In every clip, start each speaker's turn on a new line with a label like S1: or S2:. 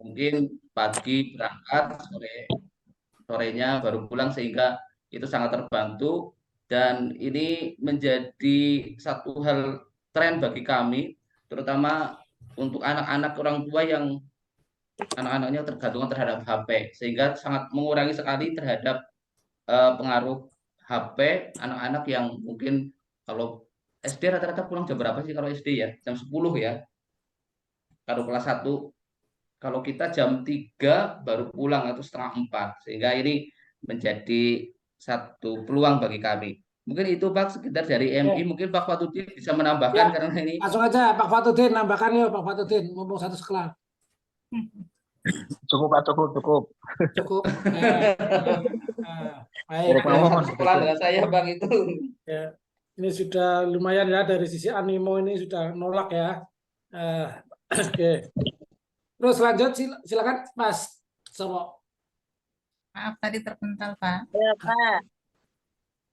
S1: mungkin pagi berangkat, sorenya baru pulang sehingga itu sangat terbantu dan ini menjadi satu hal tren bagi kami, terutama untuk anak-anak orang tua yang anak-anaknya tergantungan terhadap HP sehingga sangat mengurangi sekali terhadap pengaruh HP anak-anak yang mungkin kalau SD rata-rata pulang jam berapa sih kalau SD ya? Jam 10 ya. Kalau kelas satu, kalau kita jam 3 baru pulang atau setengah 4. Sehingga ini menjadi satu peluang bagi kami. Mungkin itu Pak sekitar dari MI.
S2: Oke.
S1: Mungkin Pak Fatudin bisa
S2: Ya,
S1: menambahkan karena ini
S2: langsung aja Pak Fatudin, nambahkan yuk Pak Fatudin, ngomong satu sekolah.
S3: Cukup Pak, cukup.
S2: Cukup. Oke. Baik.
S3: Cukup
S1: yang
S3: ngomong
S1: satu
S3: Mas
S1: sekolah
S3: Dede.
S1: dengan saya Bang itu.
S2: Ya. Ini sudah lumayan ya dari sisi animo ini sudah nolak ya. Oke. Terus lanjut silakan Mas Sobo.
S4: Maaf tadi terpental, Pak.
S5: Ya, Pak.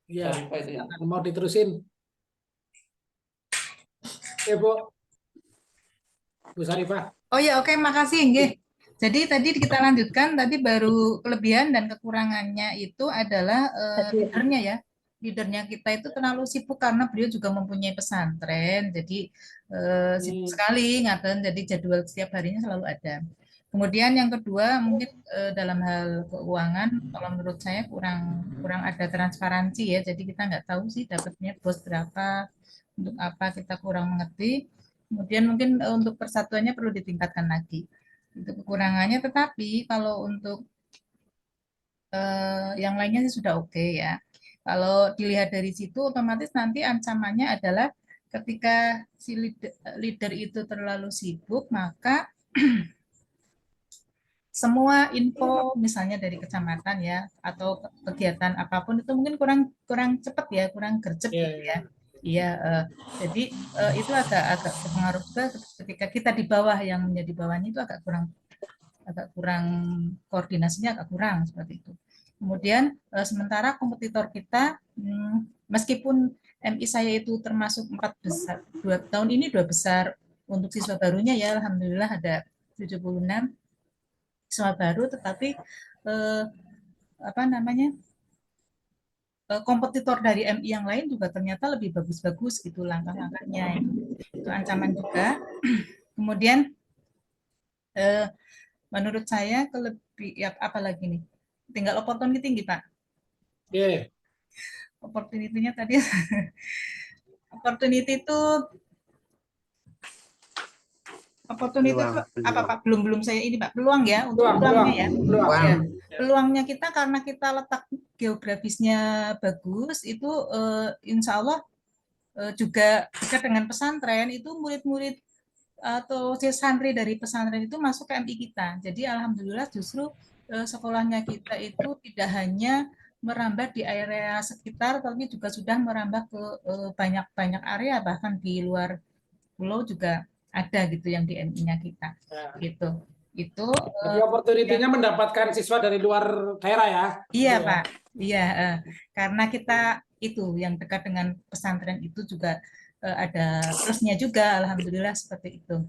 S2: Ya,
S1: Pak itu ya.
S2: mau diterusin. Oke, Bu Sarifah.
S4: Oh ya, oke, makasih, nggih. Jadi tadi kita lanjutkan, tadi baru kelebihan dan kekurangannya itu adalah leadernya ya. Leadernya kita itu terlalu sibuk karena beliau juga mempunyai pesantren, jadi sibuk sekali ngaten, jadi jadwal setiap harinya selalu ada. Kemudian yang kedua mungkin dalam hal keuangan, kalau menurut saya kurang ada transparansi ya, jadi kita nggak tahu sih dapatnya bos berapa, untuk apa kita kurang mengerti. Kemudian mungkin untuk persatuannya perlu ditingkatkan lagi. Itu kekurangannya, tetapi kalau untuk yang lainnya sih sudah oke ya. Kalau dilihat dari situ, otomatis nanti ancamannya adalah ketika si leader itu terlalu sibuk, maka semua info misalnya dari kecamatan ya atau kegiatan apapun itu mungkin kurang cepat ya, kurang gercep gitu ya. Iya, jadi itu agak berpengaruh juga ketika kita di bawah, yang menjadi bawahnya itu agak kurang koordinasinya, agak kurang seperti itu. Kemudian sementara kompetitor kita, meskipun MI saya itu termasuk 4 besar, 2 tahun ini 2 besar untuk siswa barunya ya, alhamdulillah ada 76 siswa baru, tetapi apa namanya, kompetitor dari MI yang lain juga ternyata lebih bagus-bagus gitu langkah-langkahnya, itu ancaman juga. Kemudian menurut saya ya, apa lagi nih, tinggal opportunity tinggi Pak. Opportunity-nya tadi opportunity itu apa Pak? Belum saya ini Pak, peluang ya, untuk peluangnya ya. Peluangnya kita karena kita letak geografisnya bagus, itu insya Allah juga dekat dengan pesantren, itu murid-murid atau santri dari pesantren itu masuk ke MI kita. Jadi alhamdulillah justru sekolahnya kita itu tidak hanya merambah di area sekitar, tapi juga sudah merambah ke banyak area, bahkan di luar pulau juga ada gitu yang di MI-nya kita. Gitu. Itu
S2: jadi opportunity-nya mendapatkan siswa dari luar daerah ya.
S4: Iya, Pak. Iya, karena kita itu yang dekat dengan pesantren itu juga ada plusnya juga, alhamdulillah seperti itu.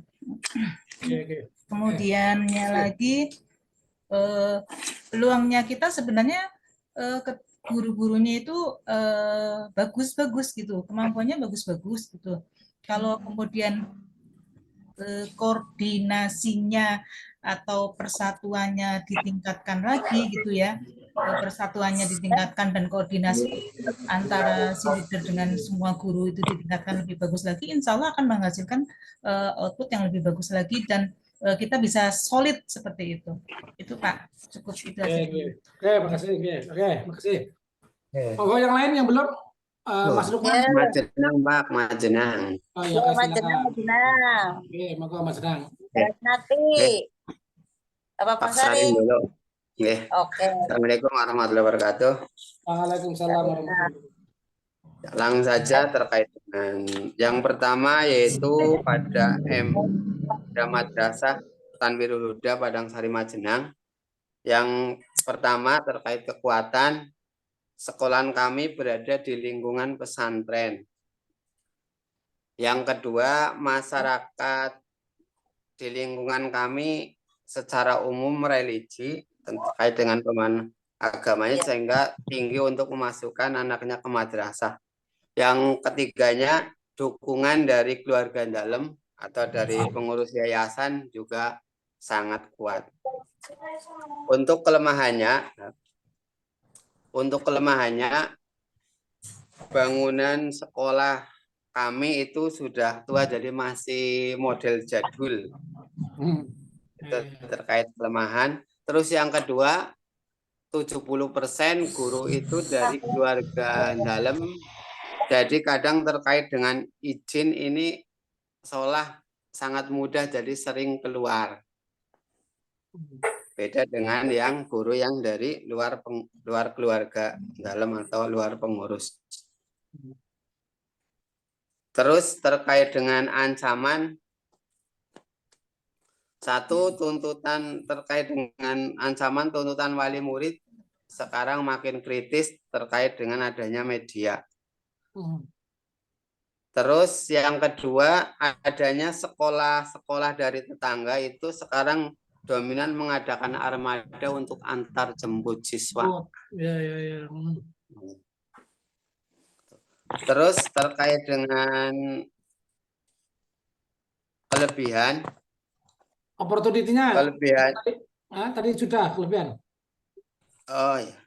S4: Kemudiannya lagi peluangnya kita sebenarnya guru-gurunya itu bagus-bagus gitu, kemampuannya bagus-bagus gitu. Kalau kemudian koordinasinya atau persatuannya ditingkatkan lagi gitu ya, persatuannya ditingkatkan dan koordinasi antara si leader dengan semua guru itu ditingkatkan lebih bagus lagi, insya Allah akan menghasilkan output yang lebih bagus lagi dan kita bisa solid seperti itu. Itu Pak, cukup itu aja.
S2: Oke, makasih. Oke, makasih. Oh, yang lain yang belum? Mas Lukman.
S6: Majenang, Pak, Majenang.
S2: Oh iya,
S5: Majenang.
S2: Oke, monggo Mas Jenang.
S5: Nanti apa Pak Salim
S6: dulu.
S5: Oke.
S6: Assalamualaikum warahmatullahi wabarakatuh.
S2: Waalaikumsalam warahmatullahi wabarakatuh.
S6: Langsung saja terkait dengan yang pertama, yaitu pada Madrasah Tanwirul Huda Padang Sari Majenang. Yang pertama terkait kekuatan, sekolahan kami berada di lingkungan pesantren. Yang kedua, masyarakat di lingkungan kami secara umum religi terkait dengan pemahaman agamanya sehingga tinggi untuk memasukkan anaknya ke madrasah. Yang ketiganya dukungan dari keluarga dalam atau dari pengurus yayasan juga sangat kuat. Untuk kelemahannya bangunan sekolah kami itu sudah tua jadi masih model jadul. Itu terkait kelemahan. Terus yang kedua 70% guru itu dari keluarga dalam. Jadi kadang terkait dengan izin ini seolah sangat mudah jadi sering keluar. Beda dengan yang guru yang dari luar keluarga dalam atau luar pengurus. Terus terkait dengan ancaman, satu tuntutan terkait dengan ancaman tuntutan wali murid sekarang makin kritis terkait dengan adanya media. Terus yang kedua adanya sekolah-sekolah dari tetangga itu sekarang dominan mengadakan armada untuk antar jemput siswa.
S2: Ya.
S6: Terus terkait dengan kelebihan.
S2: Opportunity-nya.
S6: Kelebihan.
S2: Tadi sudah kelebihan.
S6: Oh ya.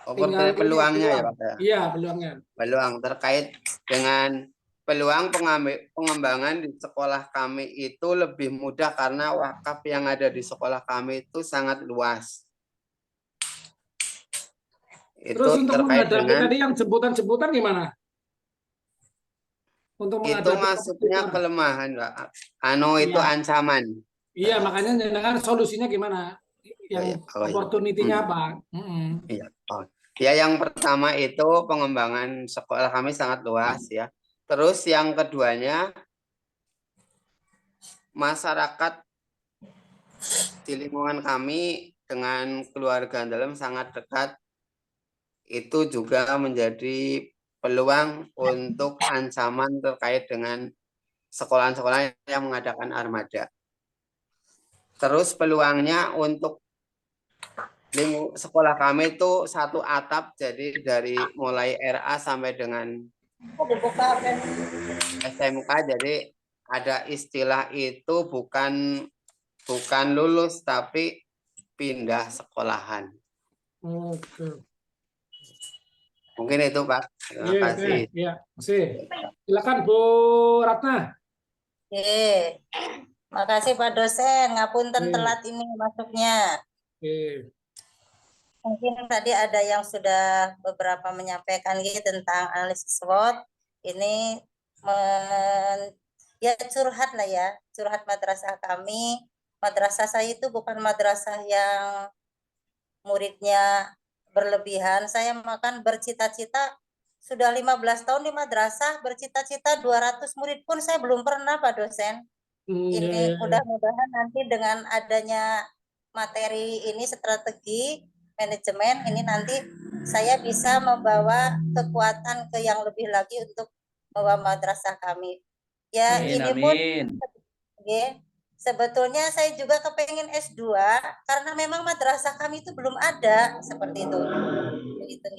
S6: Peluangnya ya Pak.
S2: Iya, peluangnya.
S6: Peluang terkait dengan peluang pengembangan di sekolah kami itu lebih mudah karena wakaf yang ada di sekolah kami itu sangat luas.
S2: Terus
S6: Itu
S2: untuk
S6: terkait
S2: menghadapi
S6: dengan
S2: tadi yang jemputan-jemputan gimana? Untuk
S6: itu masuknya kelemahan, Pak. Itu ancaman.
S2: Iya, makanya jenengan solusinya gimana? Yang opportunity-nya apa?
S6: Iya. Ya, yang pertama itu pengembangan sekolah kami sangat luas ya. Terus yang keduanya masyarakat di lingkungan kami dengan keluarga dalam sangat dekat. Itu juga menjadi peluang untuk ancaman terkait dengan sekolah-sekolah yang mengadakan armada. Terus peluangnya untuk sekolah kami itu satu atap, jadi dari mulai RA sampai dengan SMK, jadi ada istilah itu bukan lulus tapi pindah sekolahan. Mungkin itu Pak. Terima kasih.
S2: Iya, silakan Bu Ratna.
S5: Makasih Pak dosen, ngapunten telat ini masuknya. Mungkin tadi ada yang sudah beberapa menyampaikan tentang analisis SWOT. Ini ya curhat lah ya, curhat madrasah kami. Madrasah saya itu bukan madrasah yang muridnya berlebihan. Saya makan bercita-cita sudah 15 tahun di madrasah, bercita-cita 200 murid pun saya belum pernah Pak dosen. Ini mudah-mudahan nanti dengan adanya materi ini, strategi manajemen ini, nanti saya bisa membawa kekuatan ke yang lebih lagi untuk membawa madrasah kami. Ya,
S1: amin,
S5: ini pun sebetulnya saya juga kepengen S2 karena memang madrasah kami itu belum ada seperti itu. Begitu,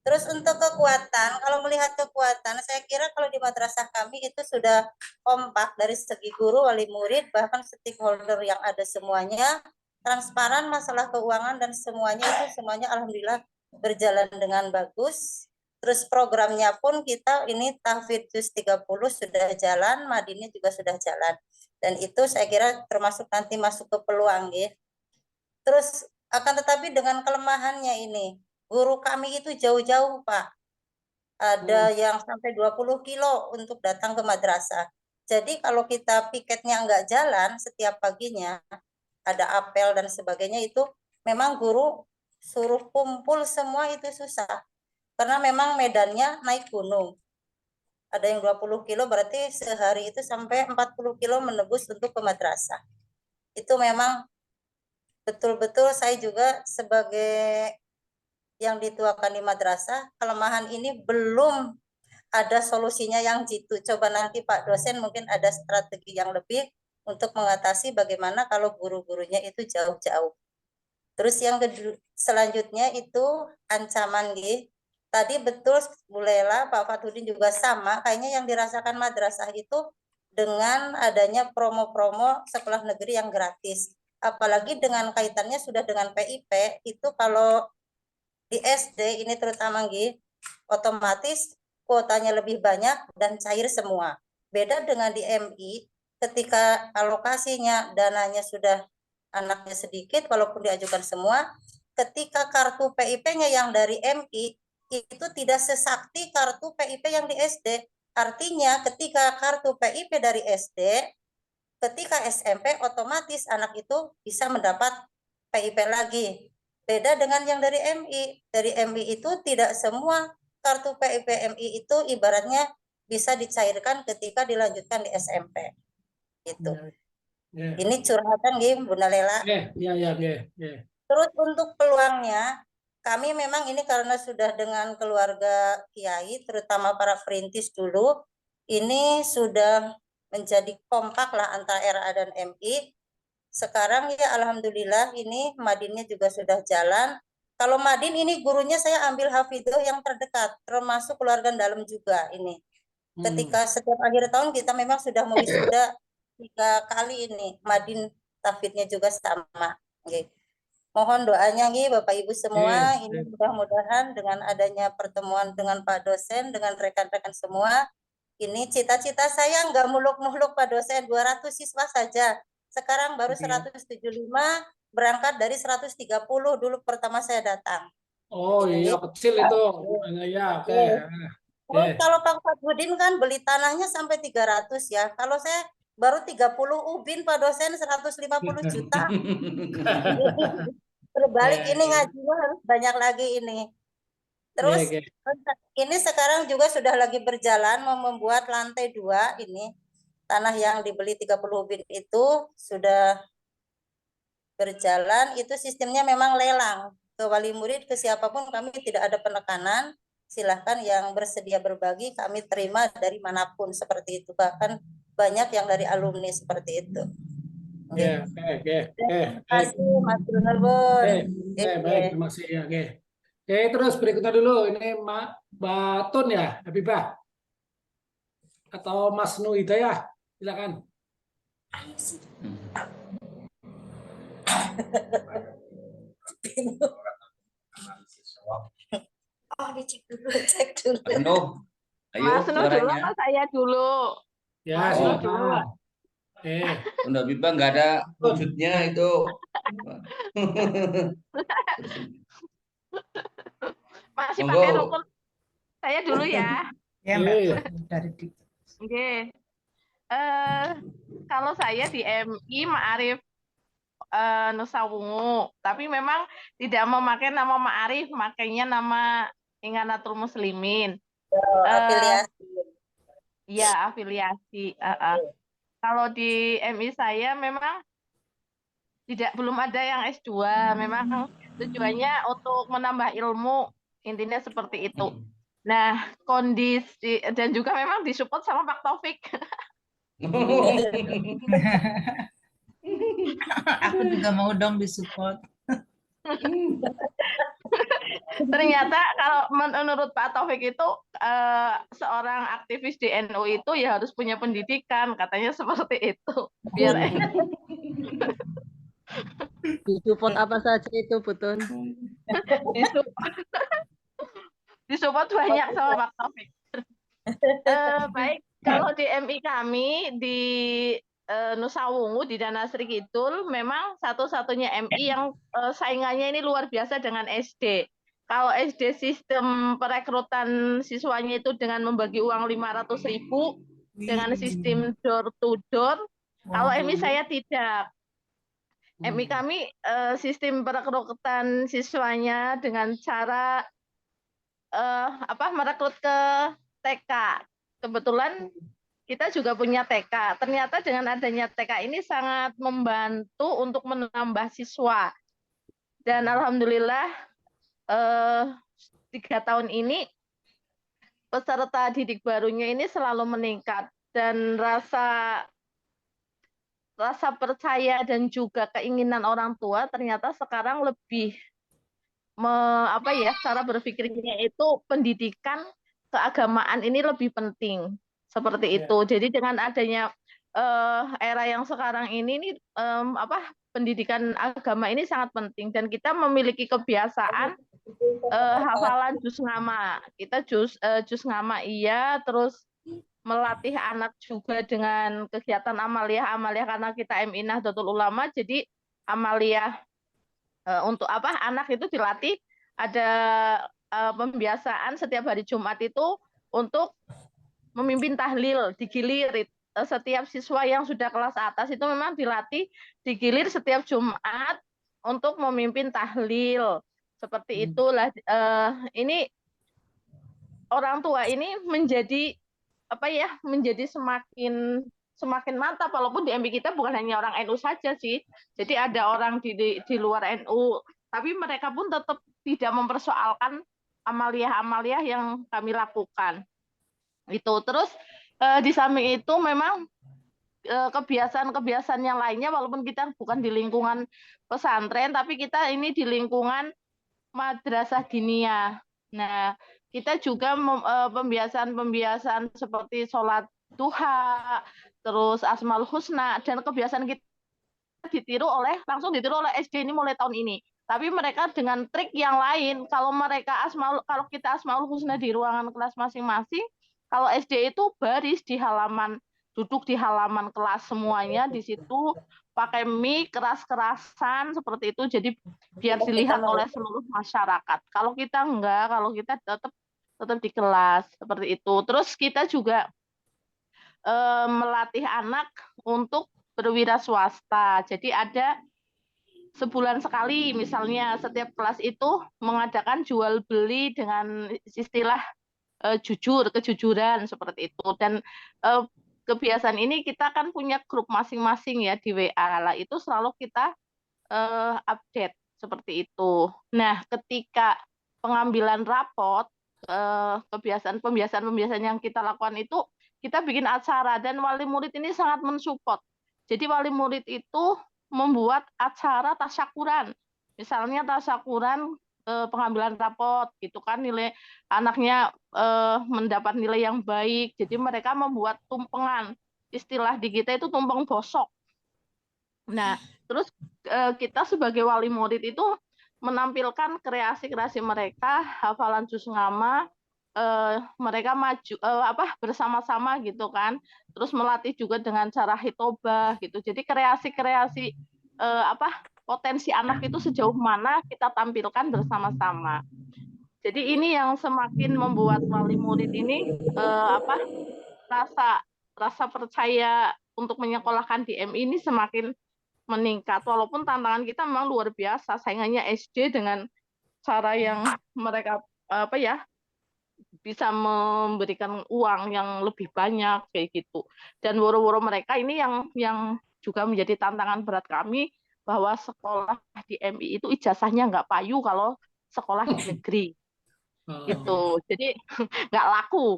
S5: Terus untuk kekuatan, kalau melihat kekuatan, saya kira kalau di madrasah kami itu sudah kompak dari segi guru, wali murid, bahkan stakeholder yang ada semuanya, transparan masalah keuangan dan semuanya alhamdulillah berjalan dengan bagus. Terus programnya pun kita ini tahfidz juz 30 sudah jalan, madinnya juga sudah jalan. Dan itu saya kira termasuk nanti masuk ke peluang Terus akan tetapi dengan kelemahannya ini, guru kami itu jauh-jauh Pak. Ada yang sampai 20 kilo untuk datang ke madrasah. Jadi kalau kita piketnya nggak jalan setiap paginya, ada apel dan sebagainya, itu memang guru suruh kumpul semua itu susah. Karena memang medannya naik gunung. Ada yang 20 kilo berarti sehari itu sampai 40 kilo menebus untuk ke madrasah. Itu memang betul-betul saya juga sebagai yang dituakan di madrasah, kelemahan ini belum ada solusinya yang jitu. Coba nanti Pak dosen mungkin ada strategi yang lebih untuk mengatasi bagaimana kalau guru-gurunya itu jauh-jauh. Terus yang selanjutnya itu ancaman nggih. Tadi betul Bu Lela, Pak Fathudin juga sama, kayaknya yang dirasakan madrasah itu dengan adanya promo-promo sekolah negeri yang gratis. Apalagi dengan kaitannya sudah dengan PIP, itu kalau di SD ini terutama nggih, otomatis kuotanya lebih banyak dan cair semua. Beda dengan di MI, ketika alokasinya, dananya sudah anaknya sedikit, walaupun diajukan semua, ketika kartu PIP-nya yang dari MI, itu tidak sesakti kartu PIP yang di SD. Artinya ketika kartu PIP dari SD, ketika SMP otomatis anak itu bisa mendapat PIP lagi. Beda dengan yang dari MI. Dari MI itu tidak semua kartu PIP MI itu ibaratnya bisa dicairkan ketika dilanjutkan di SMP. Gitu. Ini curhatan nggih, Bunda Lela.
S2: Ya.
S5: Terus untuk peluangnya, kami memang ini karena sudah dengan keluarga Kiai, terutama para perintis dulu, ini sudah menjadi kompak lah antara RA dan MI. Sekarang ya alhamdulillah ini Madinnya juga sudah jalan. Kalau Madin ini gurunya saya ambil hafidhah yang terdekat, termasuk keluarga dalam juga ini. Ketika setiap akhir tahun kita memang sudah mewisuda 3 kali ini. Madin tahfidnya juga sama. Okay. Mohon doanya nih Bapak Ibu semua, ini mudah-mudahan dengan adanya pertemuan dengan Pak dosen, dengan rekan-rekan semua, ini cita-cita saya nggak muluk-muluk Pak dosen, 200 siswa saja. Sekarang baru 175, berangkat dari 130 dulu pertama saya datang.
S2: Oh iya, kecil itu. Ya, oke.
S5: Terus kalau Pak Fathudin kan beli tanahnya sampai 300 ya. Kalau saya baru 30 ubin Pak dosen 150 juta. Terbalik ini ngajinya harus banyak lagi ini. Terus ini sekarang juga sudah lagi berjalan mau membuat lantai 2 ini. Tanah yang dibeli 30 ubin itu sudah berjalan, itu sistemnya memang lelang. Ke wali murid, ke siapapun kami tidak ada penekanan. Silahkan yang bersedia berbagi, kami terima dari manapun seperti itu. Bahkan banyak yang dari alumni seperti itu.
S2: Oke.
S5: Terima kasih Mas Brunelbon.
S2: Baik, terima kasih ya. Oke, terus berikutnya dulu ini Mbak Tun ya, Habibah. Atau Mas Nu Hidayah, silakan.
S5: Oh, dicek dulu, cek dulu.
S1: Ayo,
S3: Mas Nu dulu apa saya dulu?
S2: Ya, silakan.
S1: Bunda Biba nggak ada wujudnya itu.
S3: Masih pakai rukun. Saya dulu ya.
S4: Ya, Mbak. Dari
S3: Oke. Kalau saya di MI Ma'arif Nusa Wungu, tapi memang tidak memakai nama Ma'arif, makainya nama Inganatul Muslimin.
S5: Afiliasi.
S3: Ya, afiliasi. Kalau di MI saya memang belum ada yang S2, memang tujuannya untuk menambah ilmu, intinya seperti itu. Nah, kondisi dan juga memang disupport sama Pak Taufik.
S4: Aku juga mau dong disupport.
S3: Ternyata kalau menurut Pak Taufik itu seorang aktivis di NU itu ya harus punya pendidikan, katanya seperti itu. Biar
S7: disupport apa saja itu, Butun?
S3: disupport banyak sama Pak Taufik. Baik, kalau di MI kami di Nusa Wungu di Danasri Kidul memang satu-satunya MI yang saingannya ini luar biasa dengan SD. Kalau SD sistem perekrutan siswanya itu dengan membagi uang 500.000 dengan sistem door to door. Kalau MI saya tidak. MI kami sistem perekrutan siswanya dengan cara merekrut ke TK. Kebetulan kita juga punya TK. Ternyata dengan adanya TK ini sangat membantu untuk menambah siswa. Dan alhamdulillah 3 tahun ini peserta didik barunya ini selalu meningkat dan rasa rasa percaya dan juga keinginan orang tua ternyata sekarang lebih cara berpikirnya itu pendidikan keagamaan ini lebih penting seperti
S2: Ya.
S3: itu. Jadi dengan adanya era yang sekarang ini pendidikan agama ini sangat penting dan kita memiliki kebiasaan hafalan juz ngama. Kita juz ngama iya, terus melatih anak juga dengan kegiatan amaliyah karena kita MI Nahdlatul Ulama, jadi amaliyah untuk anak itu dilatih ada pembiasaan setiap hari Jumat itu untuk memimpin tahlil, digilir setiap siswa yang sudah kelas atas itu memang dilatih digilir setiap Jumat untuk memimpin tahlil. Seperti itulah ini orang tua ini menjadi semakin mantap, walaupun di MI kita bukan hanya orang NU saja sih. Jadi ada orang di luar NU, tapi mereka pun tetap tidak mempersoalkan amaliyah-amaliyah yang kami lakukan. Itu terus di samping itu memang kebiasaan-kebiasaan yang lainnya, walaupun kita bukan di lingkungan pesantren, tapi kita ini di lingkungan madrasah diniyah. Nah, kita juga pembiasaan-pembiasaan seperti sholat duha, terus asmaul husna, dan kebiasaan kita langsung ditiru oleh SD ini mulai tahun ini. Tapi mereka dengan trik yang lain. Kalau kita asmaul husna di ruangan kelas masing-masing, kalau SD itu baris di halaman, duduk di halaman kelas semuanya, di situ pakai mic keras-kerasan seperti itu, jadi biar dilihat oleh seluruh masyarakat. Kalau kita enggak, kalau kita tetap di kelas seperti itu. Terus kita juga melatih anak untuk berwira swasta. Jadi ada sebulan sekali misalnya setiap kelas itu mengadakan jual beli dengan istilah kejujuran seperti itu. Dan kebiasaan ini kita kan punya grup masing-masing ya di WA lah, itu selalu kita update seperti itu. Nah, ketika pengambilan rapot, pembiasaan yang kita lakukan itu kita bikin acara dan wali murid ini sangat mensupport. Jadi wali murid itu membuat acara tasyakuran. Misalnya tasyakuran pengambilan rapot gitu kan, nilai anaknya mendapat nilai yang baik, jadi mereka membuat tumpengan, istilah di kita itu tumpeng bosok. Nah, terus kita sebagai wali murid itu menampilkan kreasi-kreasi mereka, hafalan juz ngama, mereka maju bersama-sama gitu kan, terus melatih juga dengan cara hitobah gitu. Jadi kreasi-kreasi potensi anak itu sejauh mana kita tampilkan bersama-sama. Jadi ini yang semakin membuat wali murid ini rasa percaya untuk menyekolahkan di MI ini semakin meningkat. Walaupun tantangan kita memang luar biasa, saingannya SD dengan cara yang mereka bisa memberikan uang yang lebih banyak kayak gitu. Dan woro-woro mereka ini yang juga menjadi tantangan berat kami, bahwa sekolah di MI itu ijazahnya nggak payu kalau sekolah di negeri gitu. Jadi nggak laku,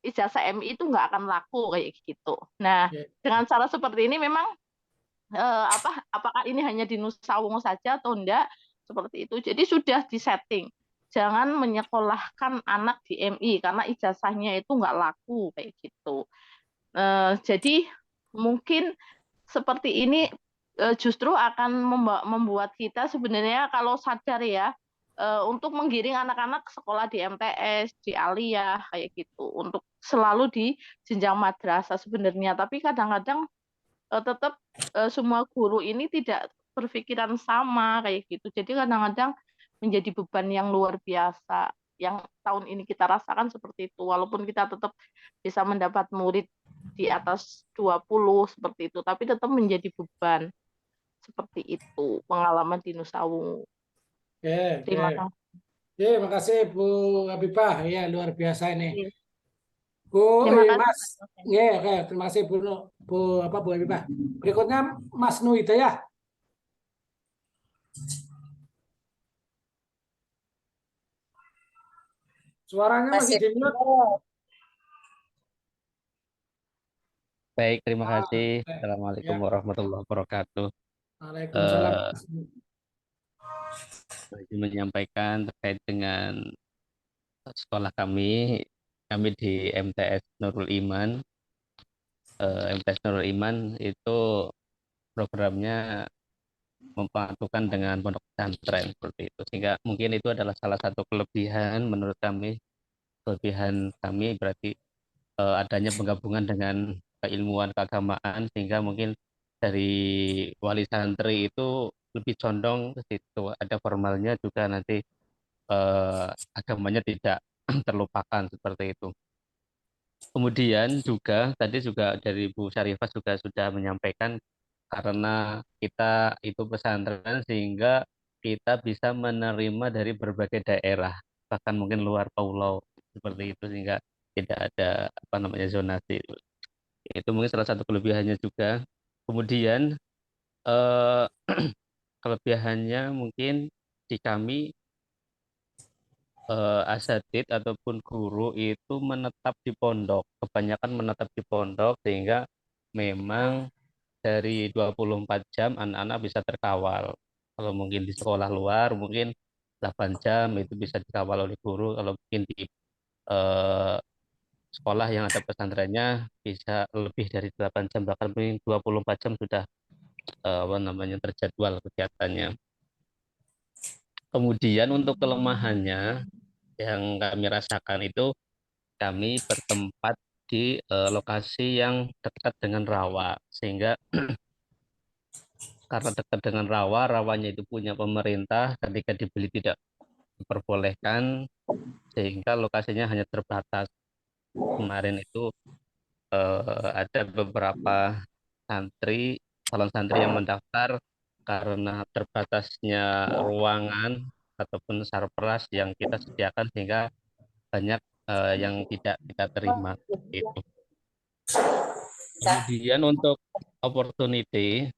S3: ijazah MI itu nggak akan laku kayak gitu. Nah, dengan cara seperti ini memang apakah ini hanya di Nusa Wungu saja atau enggak seperti itu. Jadi sudah disetting, jangan menyekolahkan anak di MI karena ijazahnya itu nggak laku kayak gitu. Jadi mungkin seperti ini justru akan membuat kita sebenarnya kalau sadar ya, untuk menggiring anak-anak sekolah di MTS, di Aliyah kayak gitu, untuk selalu di jenjang madrasah sebenarnya. Tapi kadang-kadang tetap semua guru ini tidak berpikiran sama kayak gitu. Jadi kadang-kadang menjadi beban yang luar biasa. Yang tahun ini kita rasakan seperti itu. Walaupun kita tetap bisa mendapat murid di atas 20 seperti itu, tapi tetap menjadi beban. Seperti itu pengalaman di Nusa Wungu. Terima kasih.
S2: Terima kasih Bu Habibah, ya luar biasa ini.
S3: Terima kasih.
S2: Mas, terima kasih Bu Habibah. Berikutnya Mas Nu Hidayah. Suaranya masih di mute.
S8: Baik, terima kasih.
S2: Oke.
S8: Assalamualaikum
S2: Ya,
S8: warahmatullahi wabarakatuh.
S2: Waalaikumsalam.
S8: Eh, Saya ingin menyampaikan terkait dengan sekolah kami di MTS Nurul Iman. MTS Nurul Iman itu programnya memadukan dengan pondok pesantren seperti itu. Sehingga mungkin itu adalah salah satu kelebihan menurut kami. Kelebihan kami berarti adanya penggabungan dengan keilmuan keagamaan sehingga mungkin dari wali santri itu lebih condong ke situ. Ada formalnya juga nanti agamanya tidak terlupakan seperti itu. Kemudian juga tadi juga dari Bu Syarifah juga sudah menyampaikan karena kita itu pesantren sehingga kita bisa menerima dari berbagai daerah bahkan mungkin luar pulau seperti itu sehingga tidak ada apa namanya zonasi. Itu mungkin salah satu kelebihannya juga. Kemudian eh, kelebihannya mungkin di kami asatid ataupun guru itu menetap di pondok, kebanyakan menetap di pondok sehingga memang dari 24 jam anak-anak bisa terkawal. Kalau mungkin di sekolah luar mungkin 8 jam itu bisa dikawal oleh guru, kalau mungkin di eh, sekolah yang ada pesantrennya bisa lebih dari 8 jam bahkan mungkin 24 jam sudah apa namanya terjadwal kegiatannya. Kemudian untuk kelemahannya yang kami rasakan itu kami bertempat di lokasi yang dekat dengan rawa sehingga karena dekat dengan rawa, rawanya itu punya pemerintah ketika dibeli tidak diperbolehkan sehingga lokasinya hanya terbatas. Kemarin itu ada beberapa santri, calon santri yang mendaftar karena terbatasnya ruangan ataupun sarpras yang kita sediakan sehingga banyak yang tidak kita terima itu. Kemudian untuk opportunity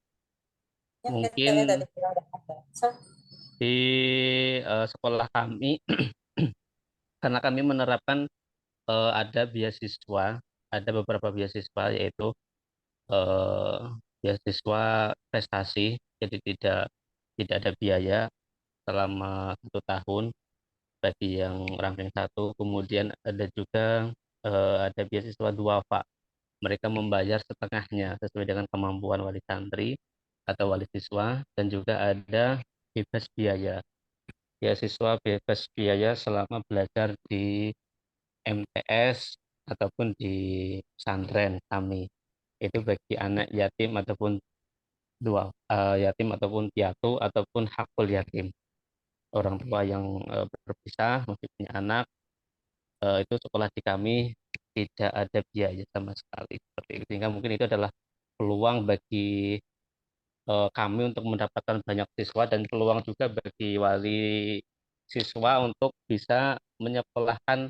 S8: mungkin di sekolah kami karena kami menerapkan ada beasiswa, ada beberapa beasiswa yaitu eh, beasiswa prestasi, jadi tidak ada biaya selama 1 tahun bagi yang ranking 1. Kemudian ada juga ada beasiswa duafa. Mereka membayar setengahnya sesuai dengan kemampuan wali santri atau wali siswa dan juga ada bebas biaya. Beasiswa bebas biaya selama belajar di MTS ataupun di pesantren kami. Itu bagi anak yatim ataupun yatim ataupun piatu ataupun hakul yatim. Orang tua yang berpisah masih punya anak itu sekolah di kami tidak ada biaya sama sekali seperti itu. Sehingga mungkin itu adalah peluang bagi kami untuk mendapatkan banyak siswa dan peluang juga bagi wali siswa untuk bisa menyekolahkan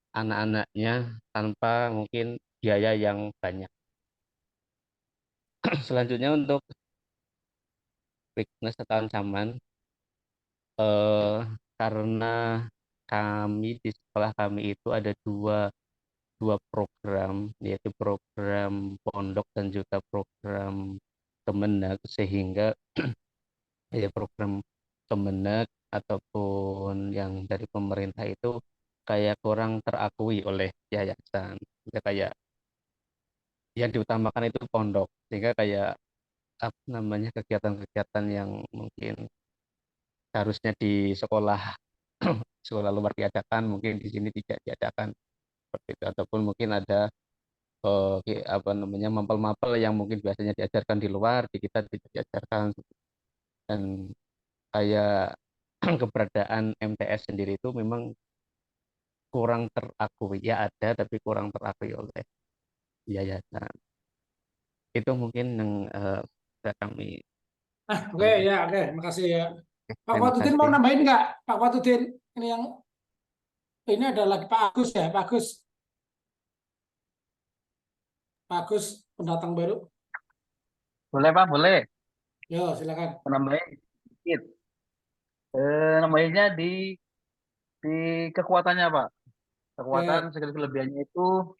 S8: anak-anaknya tanpa mungkin biaya yang banyak. Selanjutnya untuk weakness atau ancaman eh, karena kami di sekolah kami itu ada dua program, yaitu program pondok dan juga program Kemenak, sehingga ya program Kemenak ataupun yang dari pemerintah itu kayak kurang terakui oleh yayasan. Ya, kayak yang diutamakan itu pondok, sehingga kayak apa namanya kegiatan-kegiatan yang mungkin harusnya di sekolah sekolah luar diadakan, mungkin di sini tidak diadakan seperti itu. Ataupun mungkin ada apa namanya mapel-mapel yang mungkin biasanya diajarkan di luar di kita tidak diajarkan dan kayak keberadaan MTS sendiri itu memang kurang terakui, ya ada tapi kurang terakui oleh yayasan. Itu mungkin yang bisa kami
S2: Oke,
S8: sampaikan.
S2: ya, oke, makasih ya. Pak
S8: Terima
S2: Watudin mau
S8: kasih.
S2: nambahin nggak? Pak Watudin, ini yang ini adalah Pak Agus ya, Pak Agus. Pak Agus, pendatang baru.
S9: Boleh Pak, boleh.
S2: Yo, silakan.
S9: Nambahin sedikit. Nambahinnya di kekuatannya Pak. Kekuatan
S2: Oke.
S9: sekali kelebihannya itu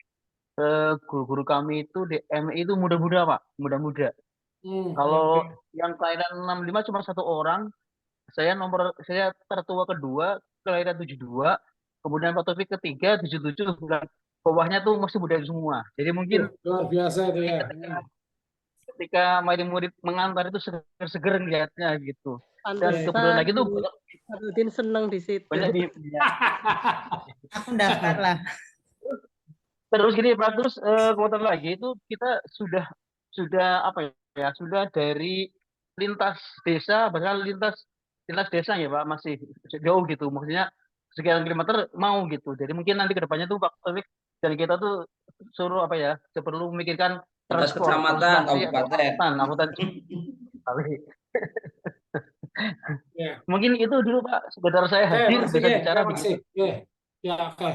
S9: guru-guru kami itu di MI itu muda-muda Pak, muda-muda. Kalau yang kelahiran 65 cuma 1 orang, saya tertua kedua, kelahiran 72, kemudian Pak Taufik ketiga 77, bawahnya tuh masih muda semua. Jadi mungkin
S2: luar biasa itu ya.
S9: ketika murid mengantar itu seger-seger ngeliatnya gitu. Dan kemudian
S7: Pantesan
S9: lagi tuh
S7: Pak Udin seneng di situ.
S9: banyak di
S4: Aku daftar lah.
S9: terus gini Pak, terus kemudian lagi itu kita sudah apa ya, sudah dari lintas desa, bahkan lintas desa ya Pak, masih jauh gitu, maksudnya sekian kilometer mau gitu. Jadi mungkin nanti kedepannya tuh Pak Taufik dan kita tuh suruh apa ya, perlu memikirkan
S1: Lintas
S9: transport,
S1: kecamatan,
S9: transportasi,
S1: kabupaten.
S9: angkutan.
S2: Ya.
S9: Mungkin itu dulu Pak, sekedar saya hadir bisa bicara begitu.
S2: Ya, oke.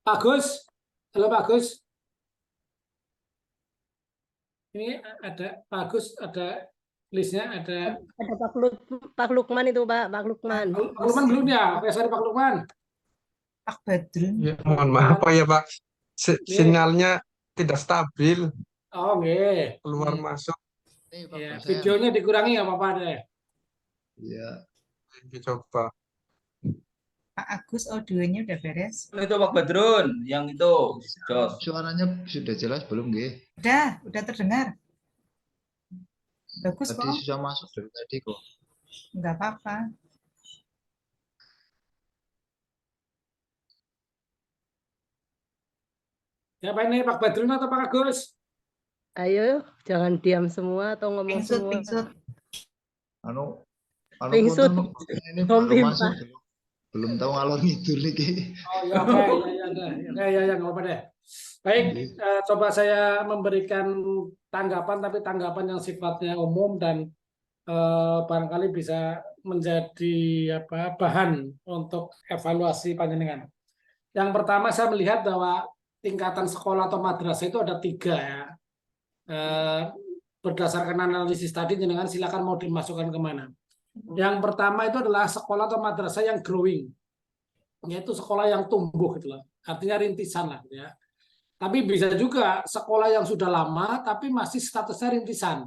S2: Pak Gus, halo Pak Gus. Ini ada Pak Gus, ada listnya, ada
S7: Pak Lukman itu Pak Lukman.
S2: Pak Lukman belum ya? Oke, sorry Pak Lukman.
S4: Pak Badrun.
S10: Ya, mohon maaf Pak ya Pak, sinyalnya tidak stabil,
S2: Oh, nggih.
S10: keluar masuk.
S2: Ya, videonya dikurangi nggak apa-apa deh.
S10: Iya, coba.
S4: Pak Agus audionya udah beres.
S1: Itu Pak Badrun, yang itu, Jos.
S11: Suaranya sudah jelas belum, nggih?
S4: Udah terdengar. Bagus
S11: Tadi
S4: kok.
S11: sudah masuk dari tadi kok.
S4: Nggak apa-apa.
S2: Siapa ini, Pak Badrun atau Pak Agus?
S7: Ayo, jangan diam semua atau ngomong semua.
S11: Anu
S7: Pingsut.
S11: punten, ini baru masuk, belum tahu ngalor ngidul nih.
S2: Oh ya, oke, ya, nggak apa-apa deh. Baik, coba saya memberikan tanggapan, tapi tanggapan yang sifatnya umum dan barangkali bisa menjadi bahan untuk evaluasi panjenengan. Yang pertama saya melihat bahwa tingkatan sekolah atau madrasah itu ada 3 ya. Berdasarkan analisis tadi, jenengan silakan mau dimasukkan kemana. Yang pertama itu adalah sekolah atau madrasah yang growing, yaitu sekolah yang tumbuh gitu loh. Artinya rintisan lah ya. Tapi bisa juga sekolah yang sudah lama tapi masih statusnya rintisan.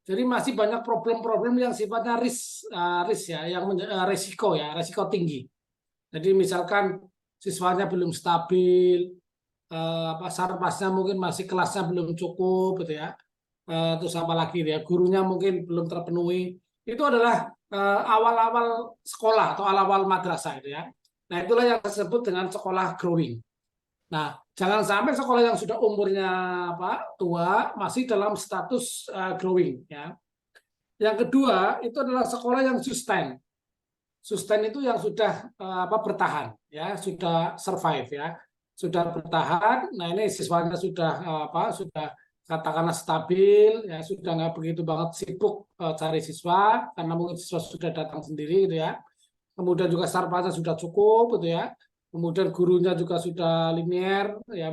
S2: Jadi masih banyak problem-problem yang sifatnya risk ya, yang resiko tinggi. Jadi misalkan siswanya belum stabil, sarpasnya mungkin masih kelasnya belum cukup gitu ya. Terus apa lagi ya, gurunya mungkin belum terpenuhi. Itu adalah awal-awal sekolah atau awal-awal madrasah gitu ya. Nah, itulah yang disebut dengan sekolah growing. Nah, jangan sampai sekolah yang sudah umurnya tua masih dalam status growing ya. Yang kedua itu adalah sekolah yang sustain. Sustain itu yang sudah bertahan ya, sudah survive ya, sudah bertahan. Nah, ini siswanya sudah katakanlah stabil ya, sudah nggak begitu banget sibuk cari siswa karena mungkin siswa sudah datang sendiri gitu ya. Kemudian juga sarpasnya sudah cukup gitu ya. Kemudian gurunya juga sudah linier ya,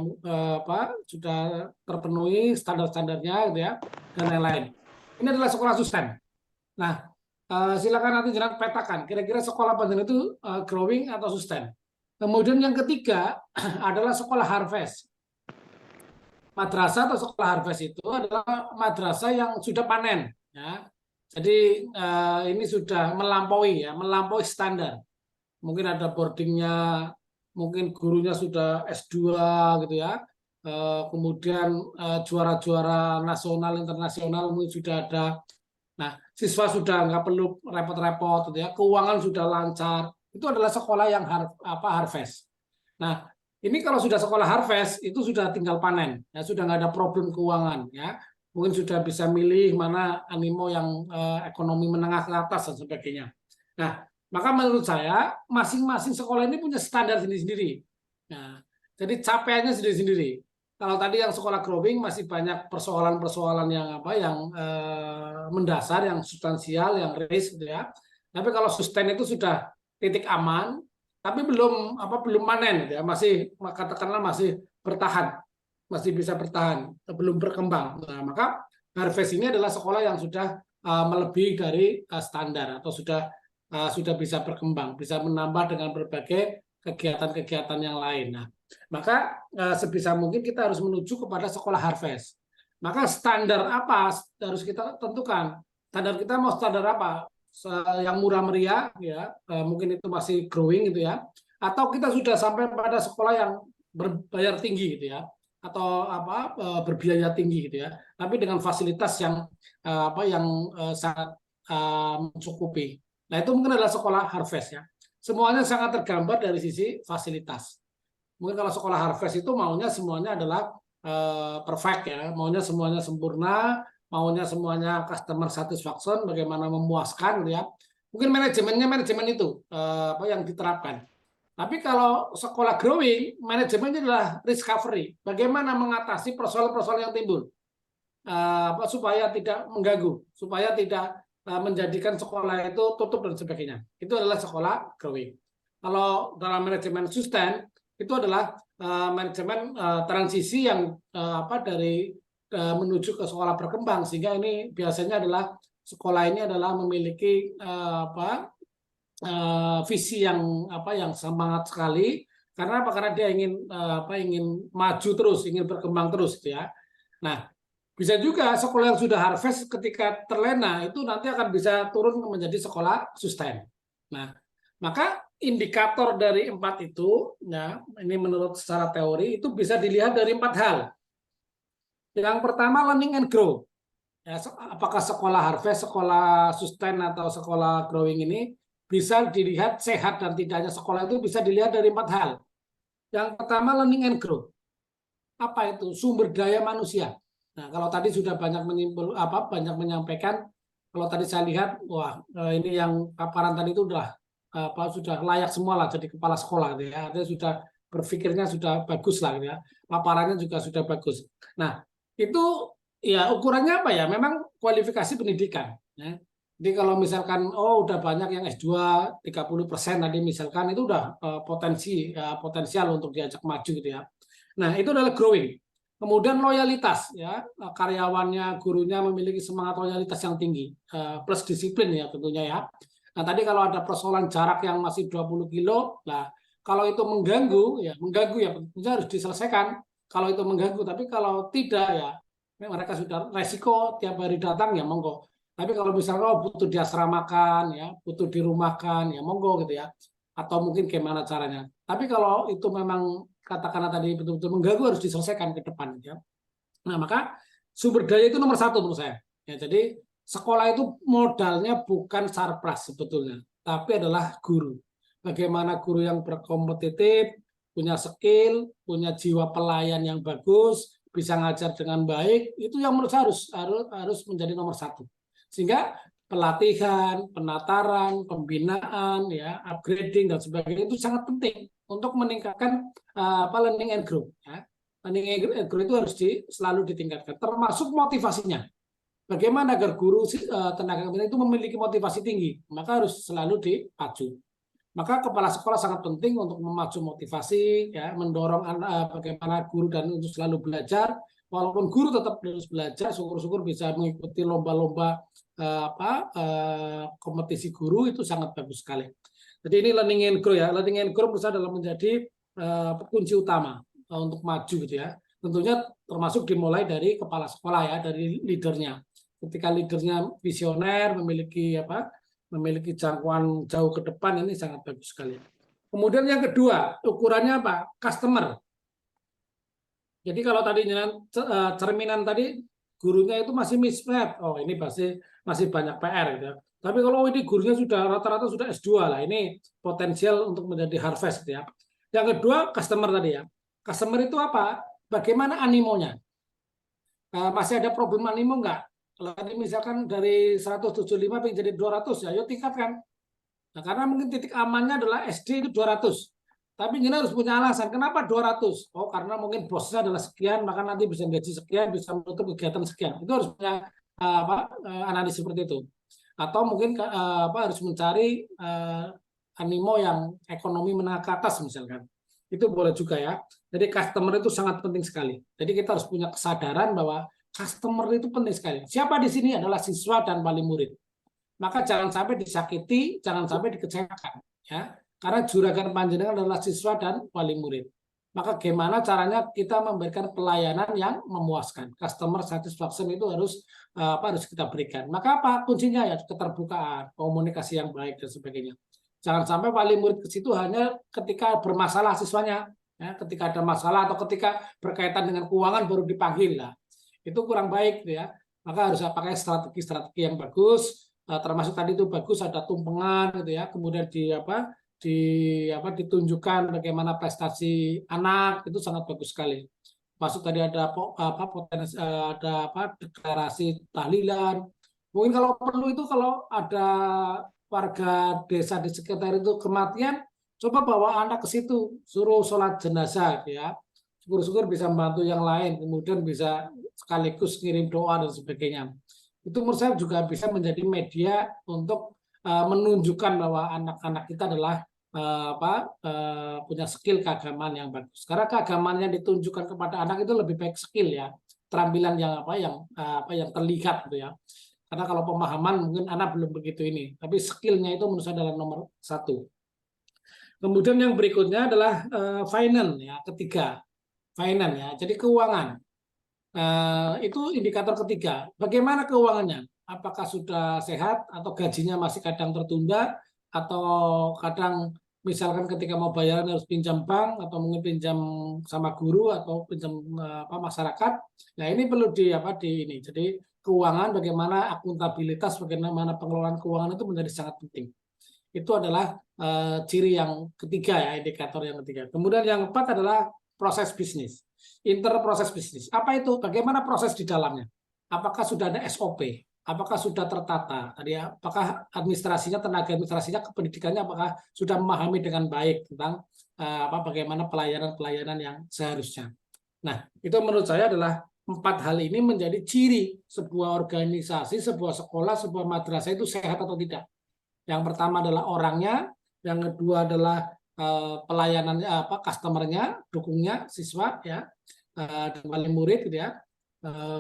S2: sudah terpenuhi standar-standarnya gitu ya, dan lain-lain. Ini adalah sekolah sustain. Nah, silakan nanti jangan petakan kira-kira sekolah panjenengan itu growing atau sustain. Kemudian yang ketiga adalah sekolah harvest. Madrasah atau sekolah harvest itu adalah madrasah yang sudah panen ya. Jadi ini sudah melampaui standar. Mungkin ada boardingnya, mungkin gurunya sudah S2 gitu ya. Kemudian juara-juara nasional internasional mungkin sudah ada. Nah, siswa sudah nggak perlu repot-repot gitu ya. Keuangan sudah lancar. Itu adalah sekolah yang harvest. Nah, ini kalau sudah sekolah harvest itu sudah tinggal panen, ya sudah nggak ada problem keuangan, ya mungkin sudah bisa milih mana animo yang ekonomi menengah ke atas dan sebagainya. Nah, maka menurut saya masing-masing sekolah ini punya standar sendiri-sendiri. Nah, jadi capaiannya sendiri-sendiri. Kalau tadi yang sekolah growing masih banyak persoalan-persoalan yang mendasar, yang substansial, yang risk, gitu ya. Tapi kalau sustain itu sudah titik aman. Tapi belum panen ya, masih katakanlah masih bertahan, masih bisa bertahan, belum berkembang. Nah, maka harvest ini adalah sekolah yang sudah melebihi dari standar atau sudah bisa berkembang, bisa menambah dengan berbagai kegiatan-kegiatan yang lain. Nah, maka sebisa mungkin kita harus menuju kepada sekolah harvest. Maka standar apa harus kita tentukan? Standar kita mau standar apa? Yang murah meriah, ya, mungkin itu masih growing gitu ya. Atau kita sudah sampai pada sekolah yang berbayar tinggi gitu ya, atau apa berbiaya tinggi gitu ya. Tapi dengan fasilitas yang sangat mencukupi. Nah, itu mungkin adalah sekolah harvest ya. Semuanya sangat tergambar dari sisi fasilitas. Mungkin kalau sekolah harvest itu maunya semuanya adalah perfect ya, maunya semuanya sempurna, maunya semuanya customer satisfaction, bagaimana memuaskan gitu ya. Mungkin manajemen itu yang diterapkan. Tapi kalau sekolah growing, manajemennya adalah recovery, bagaimana mengatasi persoalan-persoalan yang timbul supaya tidak mengganggu, supaya tidak menjadikan sekolah itu tutup dan sebagainya. Itu adalah sekolah growing. Kalau dalam manajemen sustain itu adalah manajemen transisi yang dari menuju ke sekolah berkembang, sehingga ini biasanya adalah sekolah ini adalah memiliki visi yang semangat sekali. Karena apa? Karena dia ingin maju terus, ingin berkembang terus gitu ya. Nah, bisa juga sekolah yang sudah harvest ketika terlena itu nanti akan bisa turun menjadi sekolah sustain. Nah, maka indikator dari 4 itu, ya, ini menurut secara teori itu bisa dilihat dari 4 hal. Yang pertama learning and grow. Ya, apakah sekolah harvest, sekolah sustain atau sekolah growing ini bisa dilihat sehat dan tidaknya sekolah itu bisa dilihat dari 4 hal. Yang pertama learning and grow. Apa itu? Sumber daya manusia. Nah, kalau tadi sudah banyak menyampaikan, kalau tadi saya lihat, wah ini yang paparan tadi itu sudah layak semua lah jadi kepala sekolah gitu ya. Dia sudah berpikirnya sudah bagus lah gitu ya. Paparannya juga sudah bagus. Nah, itu ya ukurannya apa ya? Memang kualifikasi pendidikan. Ya. Jadi kalau misalkan udah banyak yang S2 30% tadi misalkan itu udah potensial untuk diajak maju gitu ya. Nah, itu adalah growing. Kemudian loyalitas, ya, karyawannya, gurunya memiliki semangat loyalitas yang tinggi, plus disiplin ya tentunya ya. Nah, tadi kalau ada persoalan jarak yang masih 20 kilo, nah kalau itu mengganggu ya tentunya harus diselesaikan. Kalau itu mengganggu, tapi kalau tidak ya mereka sudah resiko tiap hari datang ya monggo. Tapi kalau misalnya butuh diasramakan ya, butuh dirumahkan ya monggo gitu ya. Atau mungkin gimana caranya. Tapi kalau itu memang katakanlah tadi betul-betul mengganggu harus diselesaikan ke depan ya. Nah, maka sumber daya itu nomor 1 menurut saya. Ya, jadi sekolah itu modalnya bukan sarpras sebetulnya, tapi adalah guru. Bagaimana guru yang berkompetitif, punya skill, punya jiwa pelayan yang bagus, bisa ngajar dengan baik, itu yang menurut saya harus menjadi nomor 1. Sehingga pelatihan, penataran, pembinaan, ya, upgrading dan sebagainya itu sangat penting untuk meningkatkan learning and grow. Ya. Learning and grow itu harus selalu ditingkatkan, termasuk motivasinya. Bagaimana agar guru tenaga pendidik itu memiliki motivasi tinggi, maka harus selalu dipacu. Maka kepala sekolah sangat penting untuk memacu motivasi, ya, mendorong bagaimana guru dan untuk selalu belajar. Walaupun guru tetap harus belajar, syukur-syukur bisa mengikuti lomba-lomba kompetisi guru itu sangat bagus sekali. Jadi ini learning and grow ya. Learning and grow menurut saya adalah menjadi kunci utama untuk maju gitu ya. Tentunya termasuk dimulai dari kepala sekolah ya, dari leadernya. Ketika leadernya visioner, memiliki jangkauan jauh ke depan, ini sangat bagus sekali. Kemudian yang kedua, ukurannya apa? Customer. Jadi kalau tadi cerminan tadi gurunya itu masih mismatch, ini masih banyak PR gitu ya. Tapi kalau ini gurunya sudah rata-rata sudah S2 lah, ini potensial untuk menjadi harvest gitu ya. Yang kedua customer tadi ya. Customer itu apa? Bagaimana animonya? Masih ada problem animo nggak? Kalau tadi misalkan dari 175 pengen jadi 200 ya, yuk tingkatkan. Nah, karena mungkin titik amannya adalah SD itu 200. Tapi kita harus punya alasan. Kenapa 200? Karena mungkin bosnya adalah sekian, maka nanti bisa gaji sekian, bisa menutup kegiatan sekian. Itu harus punya analisis seperti itu. Atau mungkin harus mencari animo yang ekonomi menengah ke atas misalkan. Itu boleh juga ya. Jadi customer itu sangat penting sekali. Jadi kita harus punya kesadaran bahwa customer itu penting sekali. Siapa di sini adalah siswa dan wali murid. Maka jangan sampai disakiti, jangan sampai dikecewakan. Ya. karena juragan panjenengan adalah siswa dan wali murid. Maka gimana caranya kita memberikan pelayanan yang memuaskan. Customer satisfaction itu harus kita berikan. Maka apa kuncinya ya? Keterbukaan, komunikasi yang baik dan sebagainya. Jangan sampai wali murid ke situ hanya ketika bermasalah siswanya, ya, ketika ada masalah atau ketika berkaitan dengan keuangan baru dipanggil lah. Itu kurang baik ya. Maka harus pakai strategi-strategi yang bagus, termasuk tadi itu bagus ada tumpengan gitu ya. Kemudian ditunjukkan bagaimana prestasi anak, itu sangat bagus sekali. Masuk tadi ada potensi, ada deklarasi tahlilan. Mungkin kalau perlu itu kalau ada warga desa di sekitar itu kematian, coba bawa anak ke situ, suruh sholat jenazah ya. Syukur-syukur bisa membantu yang lain, kemudian bisa sekaligus ngirim doa dan sebagainya. Itu menurut saya juga bisa menjadi media untuk menunjukkan bahwa anak-anak kita adalah punya skill keagamaan yang bagus. Karena keagamaan yang ditunjukkan kepada anak itu lebih baik skill ya, keterampilan yang terlihat gitu ya. Karena kalau pemahaman mungkin anak belum begitu ini, tapi skillnya itu menurut saya adalah nomor satu. Kemudian yang berikutnya adalah finance ya, ketiga finance ya, jadi keuangan. Itu indikator ketiga. Bagaimana keuangannya? Apakah sudah sehat atau gajinya masih kadang tertunda atau kadang misalkan ketika mau bayaran harus pinjam bank atau mungkin pinjam sama guru atau pinjam masyarakat. Nah ini perlu ini. Jadi keuangan, bagaimana akuntabilitas, bagaimana pengelolaan keuangan itu menjadi sangat penting. Itu adalah ciri yang ketiga ya, indikator yang ketiga. Kemudian yang keempat adalah proses bisnis, interproses bisnis. Apa itu? Bagaimana proses di dalamnya? Apakah sudah ada SOP? Apakah sudah tertata? Tadi apakah administrasinya, tenaga administrasinya, kependidikannya apakah sudah memahami dengan baik tentang bagaimana pelayanan-pelayanan yang seharusnya. Nah, itu menurut saya adalah 4 hal ini menjadi ciri sebuah organisasi, sebuah sekolah, sebuah madrasah itu sehat atau tidak. Yang pertama adalah orangnya, yang kedua adalah pelayanannya, customernya, dukungnya, siswa ya, dan wali murid gitu ya.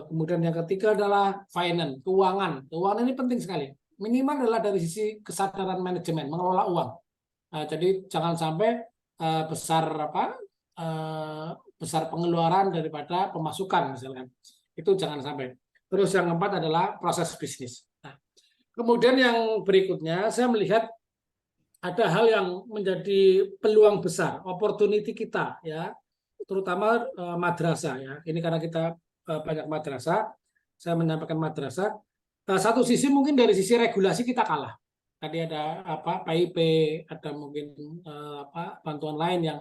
S2: Kemudian yang ketiga adalah finance, keuangan. Keuangan ini penting sekali. Minimal adalah dari sisi kesadaran manajemen, mengelola uang. Jadi jangan sampai besar pengeluaran daripada pemasukan misalkan. Itu jangan sampai. Terus yang keempat adalah proses bisnis. Nah, kemudian yang berikutnya saya melihat ada hal yang menjadi peluang besar, opportunity kita ya, terutama madrasah ya. Ini karena kita banyak madrasah, saya menyampaikan madrasah. Satu sisi mungkin dari sisi regulasi kita kalah. Tadi ada PIP, ada mungkin bantuan lain yang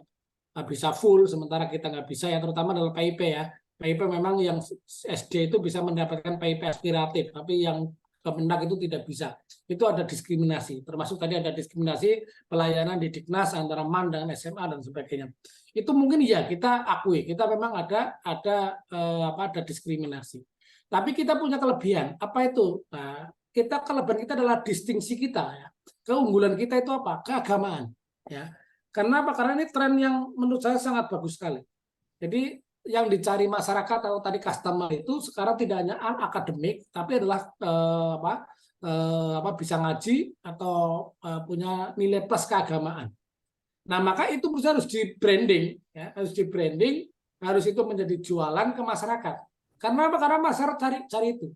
S2: bisa full, sementara kita nggak bisa ya, terutama adalah PIP ya. PIP memang yang SD itu bisa mendapatkan PIP aspiratif, tapi yang Kemendak itu tidak bisa. Itu ada diskriminasi, termasuk tadi ada diskriminasi pelayanan di Diknas antara MAN dengan SMA dan sebagainya. Itu mungkin ya kita akui, kita memang ada diskriminasi. Tapi kita punya kelebihan. Apa itu? Nah, kelebihan kita adalah distingsi kita ya. Keunggulan kita itu apa? Keagamaan ya. Karena apa? Karena ini tren yang menurut saya sangat bagus sekali. Jadi yang dicari masyarakat atau tadi customer itu sekarang tidak hanya akademik, tapi adalah bisa ngaji atau punya nilai plus keagamaan. Nah, maka itu harus di branding, ya, harus itu menjadi jualan ke masyarakat. Karena apa? Karena masyarakat cari itu.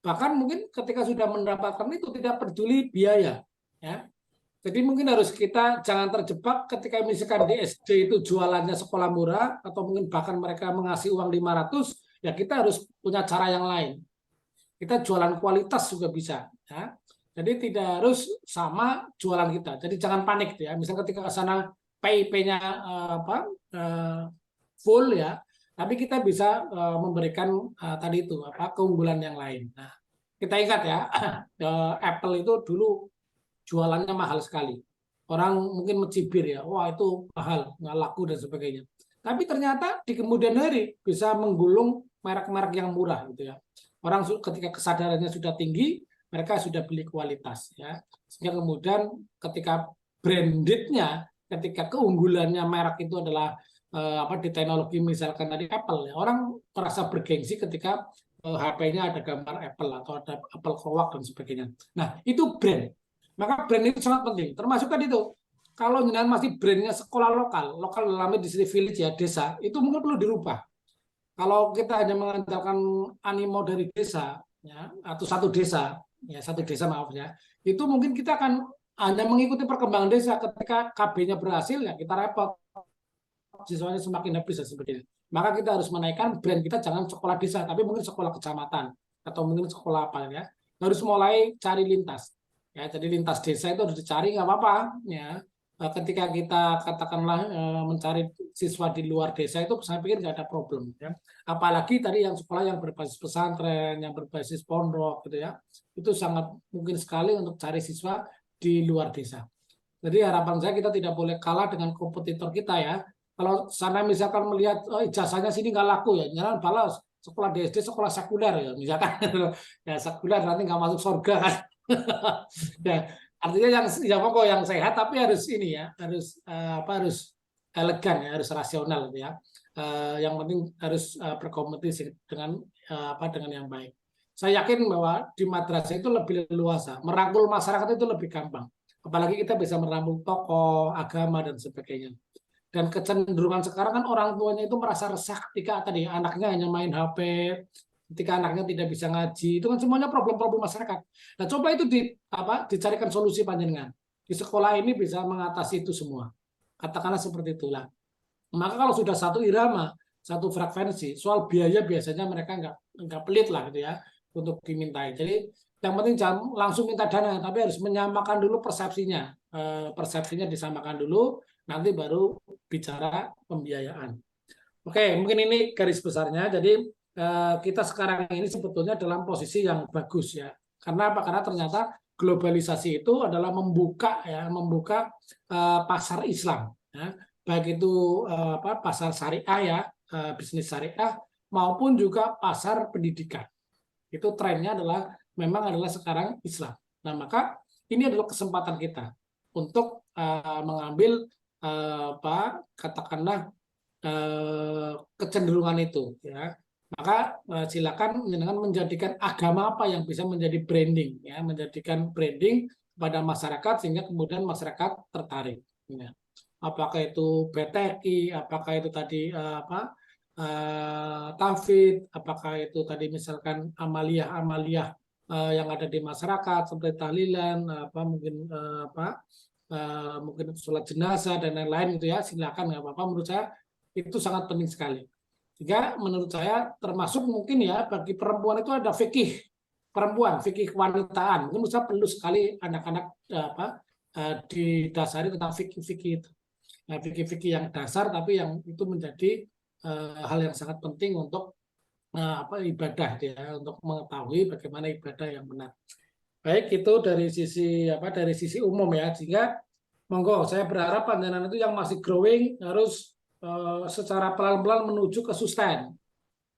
S2: Bahkan mungkin ketika sudah mendapatkan itu tidak peduli biaya, ya. Jadi mungkin harus kita jangan terjebak ketika misalkan di SD itu jualannya sekolah murah atau mungkin bahkan mereka mengasih uang 500, ya kita harus punya cara yang lain. Kita jualan kualitas juga bisa, ya. Jadi tidak harus sama jualan kita. Jadi jangan panik ya. Misal ketika ke sana PIP-nya full ya, tapi kita bisa memberikan tadi itu keunggulan yang lain. Nah, kita ingat ya, Apple itu dulu jualannya mahal sekali. Orang mungkin mencibir ya, wah itu mahal, nggak laku dan sebagainya. Tapi ternyata di kemudian hari bisa menggulung merek-merek yang murah gitu ya. Orang ketika kesadarannya sudah tinggi, mereka sudah beli kualitas ya. Sehingga kemudian ketika brandednya, ketika keunggulannya merek itu adalah di teknologi misalkan tadi Apple ya, orang merasa bergengsi ketika HP-nya ada gambar Apple atau ada Apple Clock dan sebagainya. Nah, itu brand. Maka brand itu sangat penting. Termasuk tadi itu, kalau jenengan masih brandnya sekolah lokal dalamnya di sini village ya, desa, itu mungkin perlu dirubah. Kalau kita hanya mengandalkan animo dari desa, ya, atau satu desa maaf ya, itu mungkin kita akan hanya mengikuti perkembangan desa. Ketika KB-nya berhasil, ya kita repot, siswanya semakin habis dan sebagainya. Maka kita harus menaikkan brand kita, jangan sekolah desa, tapi mungkin sekolah kecamatan atau mungkin sekolah apa ya. Harus mulai cari lintas. Ya, jadi lintas desa itu harus dicari, nggak apa-apa. Ya, ketika kita katakanlah mencari siswa di luar desa itu, saya pikir nggak ada problem. Ya. Apalagi tadi yang sekolah yang berbasis pesantren, yang berbasis pondok, gitu ya, itu sangat mungkin sekali untuk cari siswa di luar desa. Jadi harapan saya kita tidak boleh kalah dengan kompetitor kita ya. Kalau sana misalkan melihat ijazahnya sini nggak laku ya, jangan balas sekolah SD, sekolah sekuler ya, misalkan ya sekuler nanti nggak masuk surga kan. Ya, artinya yang sehat tapi harus ini ya, harus elegan ya, harus rasional gitu ya. Yang penting harus berkompetisi dengan dengan yang baik. Saya yakin bahwa di madrasah itu lebih leluasa, merangkul masyarakat itu lebih gampang. Apalagi kita bisa merangkul tokoh, agama dan sebagainya. Dan kecenderungan sekarang kan orang tuanya itu merasa resah ketika tadi anaknya hanya main HP, ketika anaknya tidak bisa ngaji, itu kan semuanya problem-problem masyarakat. Nah, coba itu dicarikan solusi panjenengan. Di sekolah ini bisa mengatasi itu semua. Katakanlah seperti itulah. Maka kalau sudah satu irama, satu frekuensi, soal biaya biasanya mereka nggak pelit lah gitu ya untuk dimintai. Jadi yang penting jangan langsung minta dana, tapi harus menyamakan dulu persepsinya. Persepsinya disamakan dulu, nanti baru bicara pembiayaan. Oke, mungkin ini garis besarnya. Jadi kita sekarang ini sebetulnya dalam posisi yang bagus ya. Karena apa? Karena ternyata globalisasi itu adalah membuka pasar Islam, ya. Baik itu pasar syariah ya, bisnis syariah, maupun juga pasar pendidikan. Itu trennya memang adalah sekarang Islam. Nah, maka ini adalah kesempatan kita untuk mengambil katakanlah kecenderungan itu ya. Maka silakan menjadikan agama apa yang bisa menjadi branding ya, menjadikan branding kepada masyarakat sehingga kemudian masyarakat tertarik ya. Apakah itu BTI, apakah itu tadi tafid, apakah itu tadi misalkan amaliyah yang ada di masyarakat seperti tahlilan, mungkin sholat jenazah dan lain-lain gitu ya, silakan nggak apa-apa. Menurut saya itu sangat penting sekali. Juga menurut saya termasuk mungkin ya bagi perempuan itu ada fikih perempuan, fikih kewanitaan. Mungkin menurut saya perlu sekali anak-anak didasari tentang fikih-fikih itu. Nah, fikih-fikih yang dasar tapi yang itu menjadi hal yang sangat penting untuk ibadah ya, untuk mengetahui bagaimana ibadah yang benar. Baik, itu dari sisi umum ya. Sehingga monggo saya berharap pandangan itu yang masih growing harus secara pelan-pelan menuju ke sustain.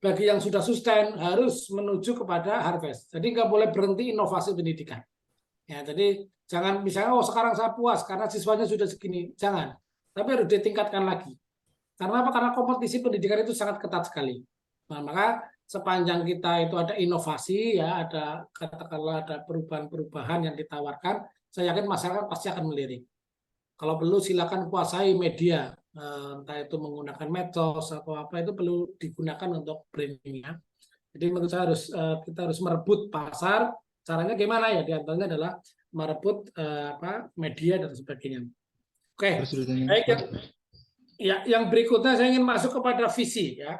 S2: Bagi yang sudah sustain harus menuju kepada harvest. Jadi nggak boleh berhenti inovasi pendidikan. Ya, jadi jangan misalnya sekarang saya puas karena siswanya sudah segini, jangan. Tapi harus ditingkatkan lagi. Karena apa? Karena kompetisi pendidikan itu sangat ketat sekali. Nah, maka sepanjang kita itu ada inovasi ya, ada katakanlah ada perubahan-perubahan yang ditawarkan, saya yakin masyarakat pasti akan melirik. Kalau perlu silakan kuasai media, entah itu menggunakan medsos atau apa, itu perlu digunakan untuk brandingnya. Jadi menurut saya kita harus merebut pasar. Caranya gimana ya? Di antaranya adalah merebut media dan sebagainya. Oke, baik ya. Yang berikutnya saya ingin masuk kepada visi ya.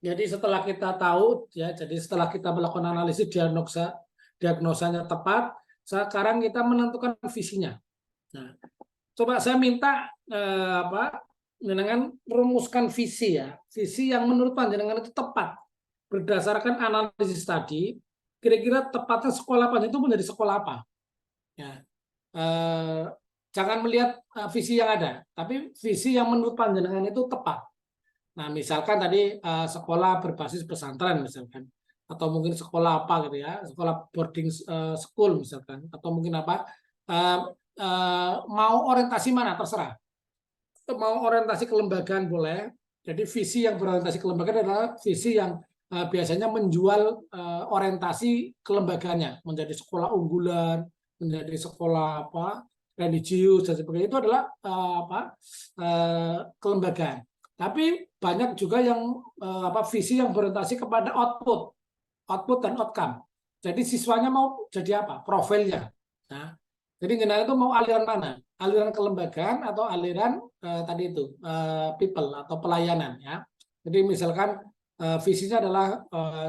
S2: Jadi setelah kita tahu ya, jadi setelah kita melakukan analisis diagnosanya tepat, sekarang kita menentukan visinya. Nah, coba saya minta panjenengan rumuskan visi ya, visi yang menurut panjenengan itu tepat berdasarkan analisis tadi. Kira-kira tepatnya sekolah panjenengan itu menjadi sekolah apa? Ya, jangan melihat visi yang ada, tapi visi yang menurut panjenengan itu tepat. Nah, misalkan tadi sekolah berbasis pesantren misalkan, atau mungkin sekolah apa gitu ya, sekolah boarding school misalkan, atau mungkin apa, mau orientasi mana terserah. Mau orientasi kelembagaan boleh. Jadi visi yang berorientasi kelembagaan adalah visi yang biasanya menjual orientasi kelembagaannya, menjadi sekolah unggulan, menjadi sekolah religius dan sebagainya, itu adalah kelembagaan. Tapi banyak juga yang visi yang berorientasi kepada output dan outcome. Jadi siswanya mau jadi apa? Profilnya. Nah, jadi general itu mau aliran mana? Aliran kelembagaan atau aliran tadi itu people atau pelayanan ya. Jadi misalkan visinya adalah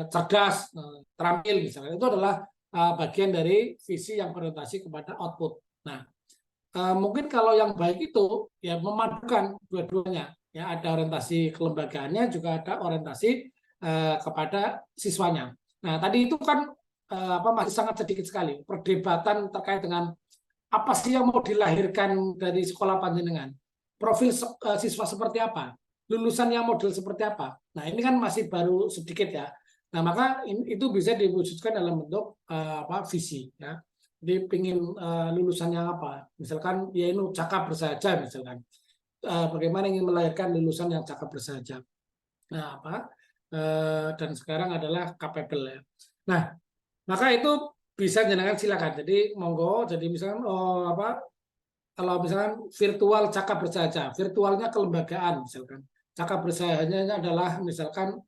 S2: cerdas, terampil misalnya. Itu adalah bagian dari visi yang berorientasi kepada output. Nah, mungkin kalau yang baik itu ya memadukan dua-duanya. Ya, ada orientasi kelembagaannya, juga ada orientasi kepada siswanya. Nah, tadi itu kan masih sangat sedikit sekali perdebatan terkait dengan apa sih yang mau dilahirkan dari sekolah panjenengan, profil siswa seperti apa, lulusan yang model seperti apa. Nah, ini kan masih baru sedikit ya. Nah, maka itu bisa diwujudkan dalam bentuk visi ya. Jadi pingin lulusannya apa, misalkan ya ini cakap bersahaja misalkan, bagaimana ingin melahirkan lulusan yang cakap bersahaja. Nah, dan sekarang adalah capable ya. Nah, maka itu bisa jenengan silakan. Jadi monggo. Jadi misalkan kalau misalkan virtual cakap bersahaja, virtualnya kelembagaan misalkan. Cakap bersahajanya adalah misalkan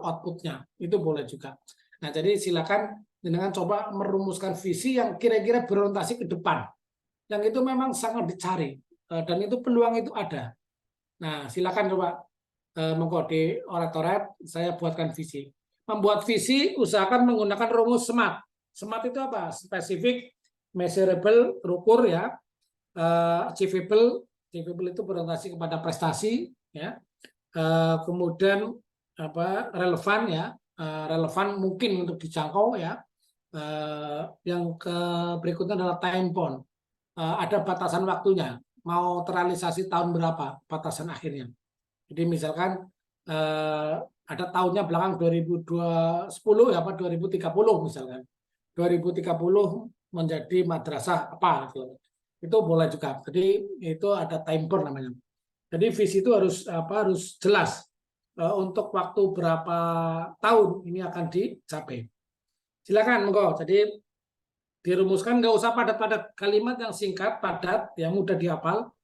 S2: outputnya, itu boleh juga. Nah, jadi silakan jenengan coba merumuskan visi yang kira-kira berorientasi ke depan. Yang itu memang sangat dicari dan itu peluang itu ada. Nah, silakan coba monggo di Oratorat saya buatkan visi. Membuat visi usahakan menggunakan rumus SMART. SMART itu apa? Specific, measurable, terukur ya, achievable itu berorientasi kepada prestasi ya, kemudian relevan ya, relevan mungkin untuk dijangkau ya, yang berikutnya adalah time bound, ada batasan waktunya, mau terrealisasi tahun berapa batasan akhirnya. Jadi misalkan ada tahunnya belakang 2010 ya, 2030 misalkan. 2030 menjadi madrasah apa gitu. Itu boleh juga. Jadi itu ada timer namanya. Jadi visi itu harus jelas untuk waktu berapa tahun ini akan dicapai. Silakan monggo. Jadi dirumuskan, nggak usah padat-padat, kalimat yang singkat, padat, yang mudah dihafal.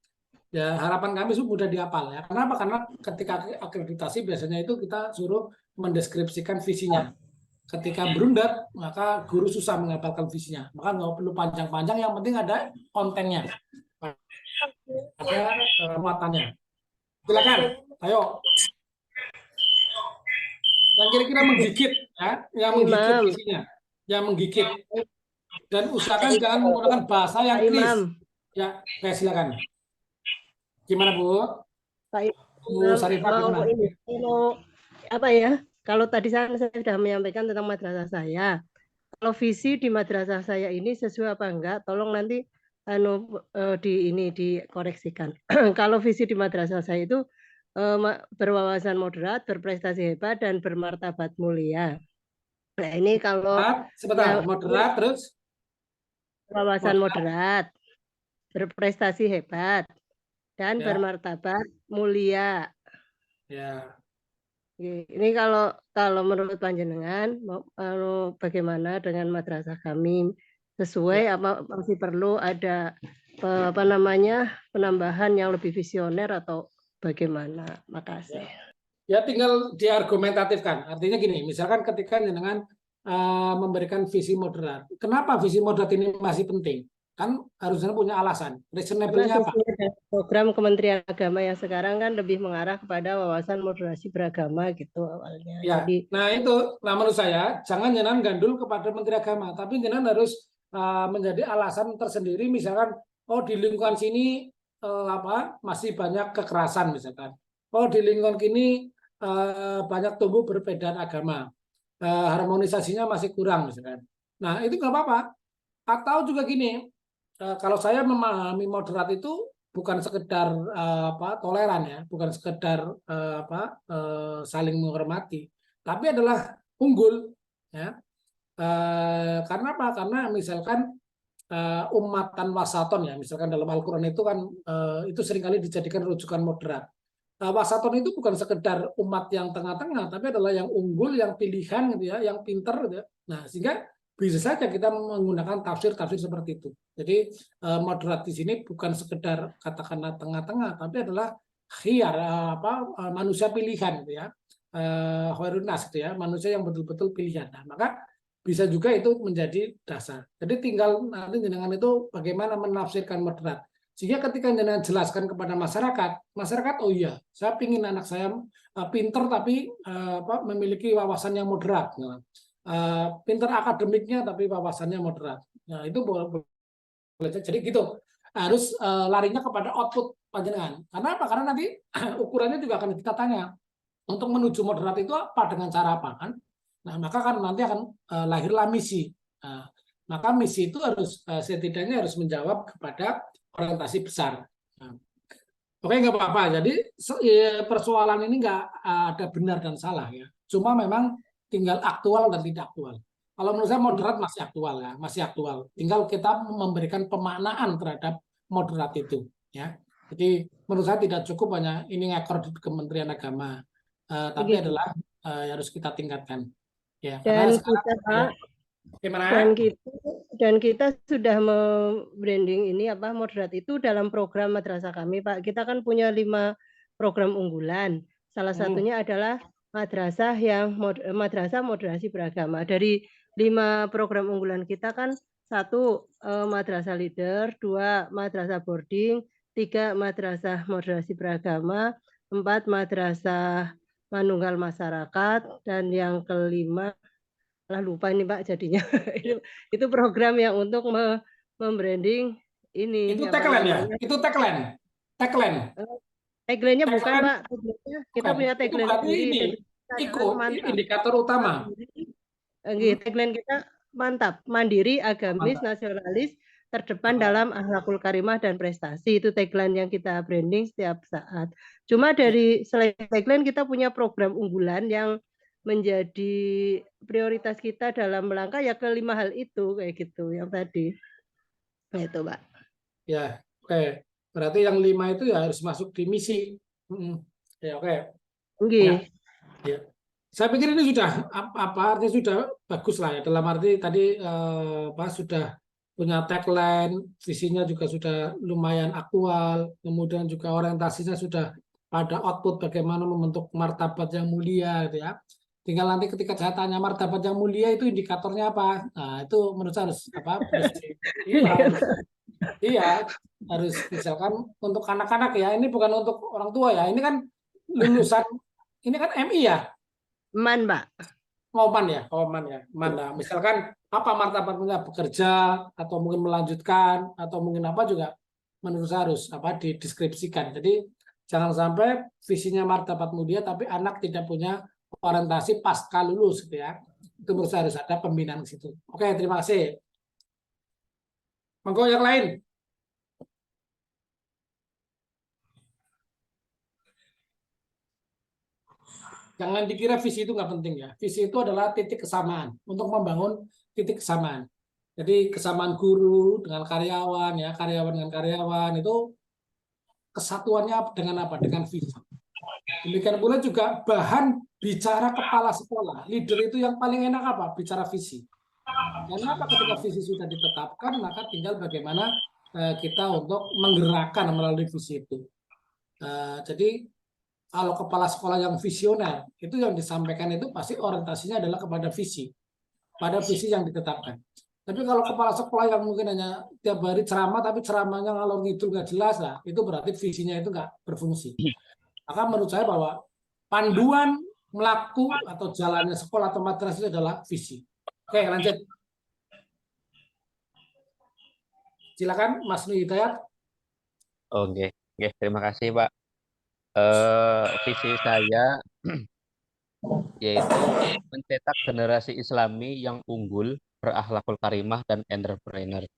S2: Ya, harapan kami mudah dihafal ya. Kenapa? Karena ketika akreditasi biasanya itu kita suruh mendeskripsikan visinya. Ketika berundat, maka guru susah menghafalkan visinya. Maka nggak perlu panjang-panjang, yang penting ada kontennya, ada muatannya. Silakan, ayo. Yang kira-kira menggigit, ya, yang menggigit visinya, yang menggigit. Dan usahakan jangan menggunakan bahasa yang klis. Ya, silakan. Gimana Bu? Bu Sarifah gimana?
S7: Apa ya? Kalau tadi saya sudah menyampaikan tentang madrasah saya. Kalau visi di madrasah saya ini sesuai apa enggak? Tolong nanti dikoreksikan. Kalau visi di madrasah saya itu berwawasan moderat, berprestasi hebat, dan bermartabat mulia. Nah, ini kalau
S2: sebentar, moderat terus
S7: wawasan moderat, berprestasi hebat, dan bermartabat mulia.
S2: Ya.
S7: Ini kalau menurut panjenengan bagaimana dengan madrasah kami, sesuai apa masih perlu ada penambahan yang lebih visioner atau bagaimana? Makasih.
S2: Ya, tinggal diargumentatifkan. Artinya gini, misalkan ketika jenengan memberikan visi moderat, kenapa visi moderat ini masih penting? Kan harusnya punya alasan. Reasonable-nya apa?
S7: Program Kementerian Agama yang sekarang kan lebih mengarah kepada wawasan moderasi beragama gitu awalnya.
S2: Ya,
S7: jadi,
S2: menurut saya jangan jenengan gandul kepada Menteri Agama, tapi jenengan harus menjadi alasan tersendiri. Misalkan, di lingkungan sini masih banyak kekerasan misalkan. Di lingkungan kini banyak tumbuh perbedaan agama, harmonisasinya masih kurang misalkan. Nah, itu nggak apa-apa. Atau juga gini. Kalau saya memahami moderat itu bukan sekedar toleran ya, bukan sekedar saling menghormati, tapi adalah unggul ya. Karena apa? Karena misalkan ummatan wasaton ya, misalkan dalam Al-Qur'an itu kan itu seringkali dijadikan rujukan moderat. Wasaton itu bukan sekedar umat yang tengah-tengah, tapi adalah yang unggul, yang pilihan gitu ya, yang pinter gitu ya. Nah, sehingga bisa saja kita menggunakan tafsir-tafsir seperti itu. Jadi moderat di sini bukan sekedar katakanlah tengah-tengah, tapi adalah khiyar, manusia pilihan, gitu ya, khairun nas, gitu ya, manusia yang betul-betul pilihan. Nah, maka bisa juga itu menjadi dasar. Jadi tinggal nanti jenengan itu bagaimana menafsirkan moderat. Sehingga ketika jenengan jelaskan kepada masyarakat, oh iya, saya ingin anak saya pinter tapi memiliki wawasan yang moderat. Pinter akademiknya tapi wawasannya moderat. Nah, itu boleh. Jadi gitu. Harus larinya kepada output panjenengan. Karena apa? Karena nanti ukurannya juga akan kita tanya. Untuk menuju moderat itu apa, dengan cara apa kan? Nah, maka kan nanti akan lahirlah misi. Nah, maka misi itu harus setidaknya harus menjawab kepada orientasi besar. Nah, oke, nggak apa-apa. Jadi persoalan ini nggak ada benar dan salah ya. Cuma memang tinggal aktual dan tidak aktual. Kalau menurut saya moderat masih aktual ya, masih aktual. Tinggal kita memberikan pemaknaan terhadap moderat itu ya. Jadi menurut saya tidak cukup hanya ini ngekor di Kementerian Agama, tapi adalah harus kita tingkatkan. Ya,
S7: Dan
S2: karena sekarang,
S7: kita Pak,
S2: gimana?
S7: dan kita sudah membranding ini moderat itu dalam program madrasah kami Pak. Kita kan punya 5 program unggulan. Salah satunya adalah madrasah madrasah moderasi beragama. Dari 5 program unggulan kita kan 1 madrasah leader, 2 madrasah boarding, 3 madrasah moderasi beragama, 4 madrasah manunggal masyarakat, dan yang kelima lupa ini Pak jadinya. Itu program yang untuk membranding ini.
S2: Itu tagline ya? Itu tagline.
S7: Tagline-nya bukan Pak. Kita punya tagline
S2: sendiri. Indikator utama.
S7: Tagline kita mantap, mandiri, agamis, nasionalis, terdepan dalam akhlakul karimah dan prestasi. Itu tagline yang kita branding setiap saat. Cuma dari selain tagline kita punya program unggulan yang menjadi prioritas kita dalam melangkah ya ke 5 hal itu kayak gitu yang tadi. Itu Pak.
S2: Ya, oke. Berarti yang 5 itu ya harus masuk di misi. Ya, oke. Ya. Saya pikir ini sudah artinya sudah bagus lah ya, dalam arti tadi sudah punya tagline, visinya juga sudah lumayan aktual, kemudian juga orientasinya sudah pada output bagaimana membentuk martabat yang mulia gitu ya. Tinggal nanti ketika saya tanya martabat yang mulia itu indikatornya apa? Nah, itu menurut saya harus iya, harus misalkan untuk anak-anak ya, ini bukan untuk orang tua ya. Ini kan lulusan ini kan MI ya.
S7: Man, Pak.
S2: Man ya. Nah, misalkan apa martabatnya, bekerja atau mungkin melanjutkan atau mungkin apa juga menurut saya harus dideskripsikan. Jadi jangan sampai visinya martabat mulia tapi anak tidak punya orientasi pasca lulus gitu ya. Itu menurut saya harus ada pembinaan di situ. Oke, terima kasih. Monggo yang lain. Jangan dikira visi itu nggak penting ya. Visi itu adalah titik kesamaan untuk membangun titik kesamaan. Jadi kesamaan guru dengan karyawan ya, karyawan dengan karyawan itu kesatuannya dengan apa? Dengan visi. Demikian pula juga bahan bicara kepala sekolah. Leader itu yang paling enak apa? Bicara visi. Karena apa? Ketika visi sudah ditetapkan, maka tinggal bagaimana kita untuk menggerakkan melalui visi itu. Jadi kalau kepala sekolah yang visioner, itu yang disampaikan itu pasti orientasinya adalah kepada visi. Pada visi yang ditetapkan. Tapi kalau kepala sekolah yang mungkin hanya tiap hari ceramah, tapi ceramahnya ngalor ngidul nggak jelas, lah, itu berarti visinya itu nggak berfungsi. Maka menurut saya bahwa panduan melaku atau jalannya sekolah atau madrasah itu adalah visi. Oke, lanjut. Silakan Mas Nur Hidayat.
S8: Oke, terima kasih Pak. Visi saya yaitu mencetak generasi Islami yang unggul, berakhlakul karimah dan entrepreneur.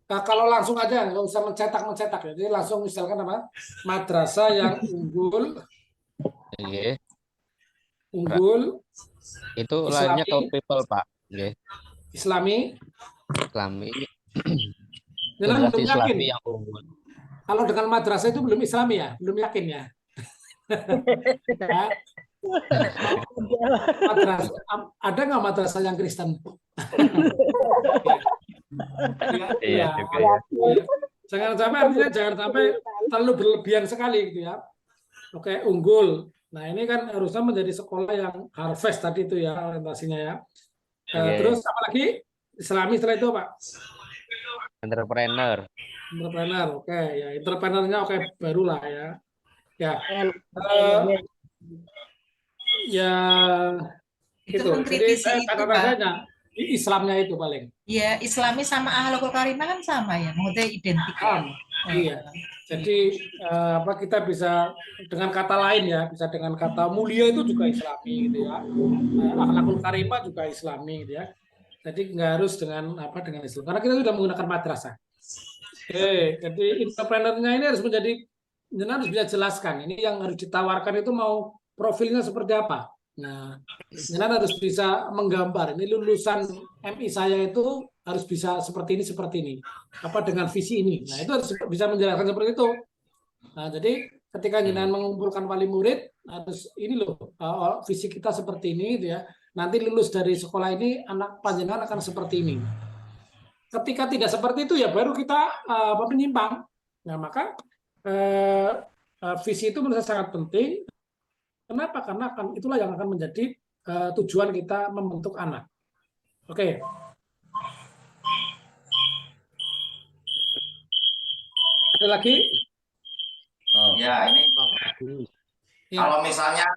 S2: Nah, kalau langsung aja nggak usah mencetak ya. Jadi langsung misalkan apa? Madrasah yang unggul. Unggul.
S8: Itu lainnya ke people Pak.
S2: Islami.
S8: Generasi Islami yang unggul.
S2: Kalau dengan madrasah itu belum Islami ya, belum yakin ya. Ada nggak madrasah yang Kristen?
S8: Iya
S2: Ya,
S8: juga ya.
S2: jangan sampai artinya jangan sampai terlalu berlebihan sekali gitu ya. Oke, unggul. Nah, ini kan harusnya menjadi sekolah yang harvest tadi itu ya orientasinya ya.
S8: Oke.
S2: Terus apa lagi? Islami setelah itu Pak?
S8: Entrepreneur.
S2: Entrepreneur. Oke, ya entrepreneurnya oke barulah ya. Ya. Ya
S4: Itu
S2: gitu. Jadi
S4: mengkritisi itu, Pak.
S2: kata-katanya Islamnya itu paling.
S4: Ya, Islami sama Akhlakul Karimah kan sama ya, maksudnya identik ya.
S2: Iya. Jadi kita bisa dengan kata lain ya, bisa dengan kata mulia itu juga Islami gitu ya. Akhlakul Karimah juga Islami gitu ya. Jadi nggak harus dengan Islam. Karena kita sudah menggunakan madrasah. Oke, jadi entrepreneurnya ini harus bisa jelaskan. Ini yang harus ditawarkan itu mau profilnya seperti apa. Nah, Jenan harus bisa menggambar. Ini lulusan MI saya itu harus bisa seperti ini. Apa dengan visi ini. Nah, itu harus bisa menjelaskan seperti itu. Nah, jadi ketika Jenan mengumpulkan wali murid, harus ini loh, visi kita seperti ini, gitu ya. Nanti lulus dari sekolah ini, anak panjenengan akan seperti ini. Ketika tidak seperti itu, ya baru kita menyimpang. Nah, maka visi itu menurut saya sangat penting. Kenapa? Karena itulah yang akan menjadi tujuan kita membentuk anak. Oke. Ada lagi?
S12: Ya, ini
S2: Ya.
S12: kalau misalnya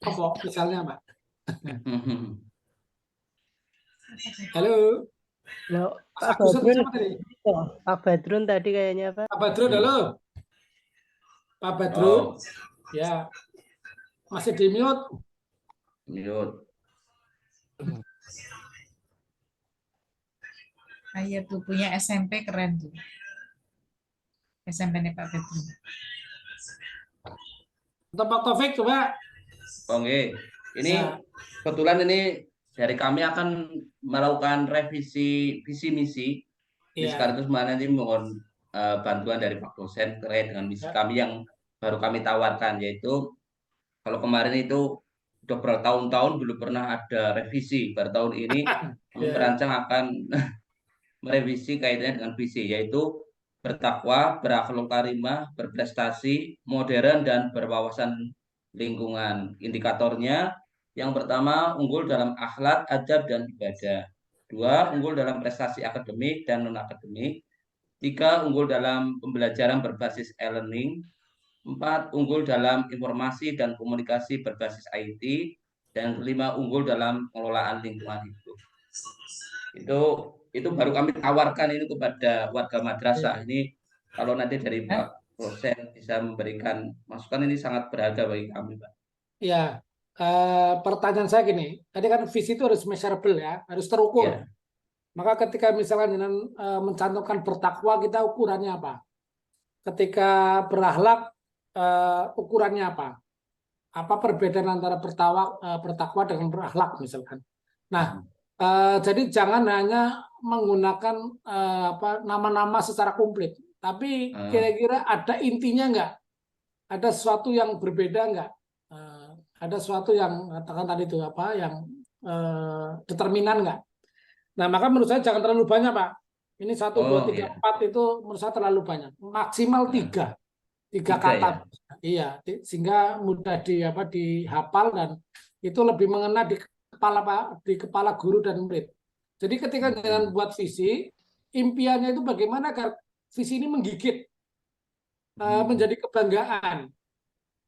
S2: apa misalnya, Pak? Halo.
S7: Loh,
S2: Mas
S7: Pak
S2: Agus atau
S7: Badrun,
S2: siapa tadi?
S7: Pak Badrun tadi kayaknya Pak.
S2: Pak Badrun, halo. Pak Badrun, ya masih di mute.
S1: Mute.
S4: Ayah tuh punya SMP keren tuh. SMP-nya Pak Badrun.
S2: Untuk Pak Taufik coba.
S1: Oke, ini
S2: Ya.
S1: kebetulan ini dari kami akan melakukan revisi visi misi. Ini
S2: Iya.
S1: sekaligus nanti mohon bantuan dari Pak dosen terkait dengan misi
S2: Ya.
S1: kami yang baru kami tawarkan, yaitu kalau kemarin itu udah bertahun-tahun belum pernah ada revisi, baru tahun ini kami
S2: Ya.
S1: merancang akan merevisi kaitannya dengan visi, yaitu bertakwa, berakhlak karimah, berprestasi, modern, dan berwawasan lingkungan. Indikatornya yang pertama, unggul dalam akhlak, adab, dan ibadah. 2, unggul dalam prestasi akademik dan non-akademik. 3, unggul dalam pembelajaran berbasis e-learning. 4, unggul dalam informasi dan komunikasi berbasis IT. Dan 5, unggul dalam pengelolaan lingkungan hidup. Itu baru kami tawarkan ini kepada warga madrasah. Ini kalau nanti dari Pak dosen bisa memberikan masukan, ini sangat berharga bagi kami, Pak.
S2: Ya. Pertanyaan saya gini, tadi kan visi itu harus measurable ya, harus terukur.
S1: Ya.
S2: Maka ketika misalnya mencantumkan bertakwa, kita ukurannya apa? Ketika berakhlak, ukurannya apa? Apa perbedaan antara bertakwa dengan berakhlak misalkan? Nah, jadi jangan hanya menggunakan nama-nama secara komplit, tapi kira-kira ada intinya nggak? Ada sesuatu yang berbeda nggak? Ada sesuatu yang katakan tadi itu yang determinan nggak? Nah, maka menurut saya jangan terlalu banyak, Pak. Ini 1, 2, 3, 4 itu menurut saya terlalu banyak. Maksimal 3 kata.
S1: Ya?
S2: Iya, sehingga mudah dihafal dan itu lebih mengena di kepala guru dan murid. Jadi ketika dengan buat visi, impiannya itu bagaimana agar visi ini menggigit, menjadi kebanggaan.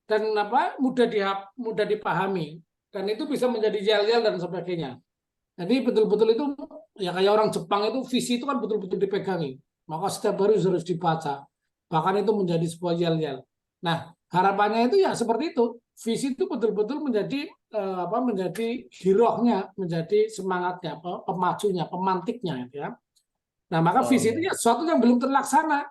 S2: Dan mudah dipahami, dan itu bisa menjadi yel-yel dan sebagainya. Jadi betul-betul itu ya kayak orang Jepang itu visi itu kan betul-betul dipegangi, maka setiap hari harus dibaca, bahkan itu menjadi sebuah yel-yel. Nah, harapannya itu ya seperti itu, visi itu betul-betul menjadi menjadi girohnya, menjadi semangatnya, pemacunya, pemantiknya, ya. Nah, maka visi itu ya sesuatu yang belum terlaksana.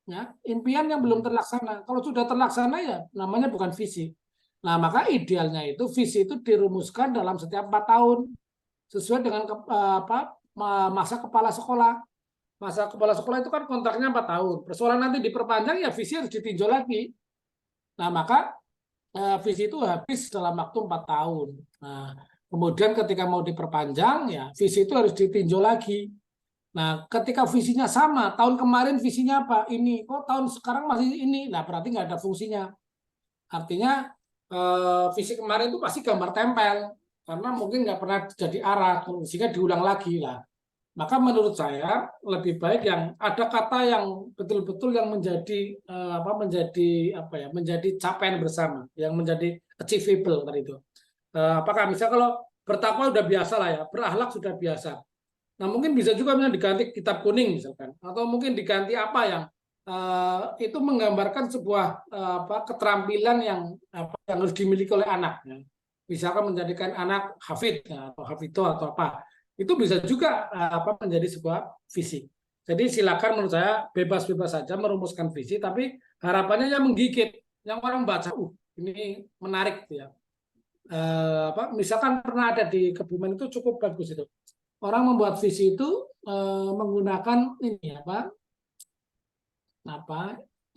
S2: Ya, impian yang belum terlaksana. Kalau sudah terlaksana ya namanya bukan visi. Nah, maka idealnya itu visi itu dirumuskan dalam setiap 4 tahun sesuai dengan masa kepala sekolah. Masa kepala sekolah itu kan kontraknya 4 tahun. Persoalan nanti diperpanjang ya visi harus ditinjau lagi. Nah, maka visi itu habis dalam waktu 4 tahun. Nah, kemudian ketika mau diperpanjang ya visi itu harus ditinjau lagi. Nah, ketika visinya sama, tahun kemarin visinya apa? Ini, kok tahun sekarang masih ini? Nah, berarti nggak ada fungsinya. Artinya visi kemarin itu pasti gambar tempel, karena mungkin nggak pernah jadi arah, sehingga diulang lagi lah. Maka menurut saya lebih baik yang ada kata yang betul-betul yang menjadi menjadi capaian bersama, yang menjadi achievable tadi itu. Apakah misalnya kalau bertakwa udah biasa lah ya, berakhlak sudah biasa. Nah mungkin bisa juga misalnya diganti kitab kuning misalkan, atau mungkin diganti apa yang itu menggambarkan sebuah keterampilan yang harus dimiliki oleh anak. Ya. Misalkan menjadikan anak hafid ya, atau hafidho atau apa. Itu bisa juga menjadi sebuah visi. Jadi silakan menurut saya bebas-bebas saja merumuskan visi, tapi harapannya yang menggigit, yang orang baca, ini menarik ya. Misalkan pernah ada di Kebumen itu cukup bagus itu. Orang membuat visi itu menggunakan ini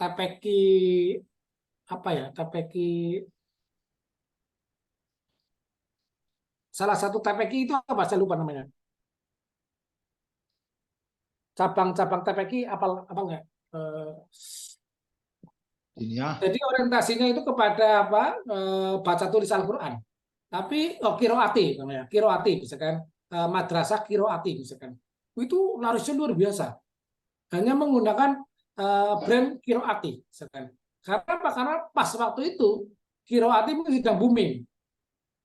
S2: TPQ TPQ salah satu TPQ itu apa? Saya lupa namanya. Cabang-cabang TPQ apa enggak? Jadi orientasinya itu kepada baca tulis Al-Qur'an. Tapi kiroati namanya, kiroati misalkan madrasah kiroati misalkan. Itu larisnya luar biasa. Hanya menggunakan brand kiroati misalkan. Karena apa? Karena pas waktu itu kiroati mungkin sedang booming.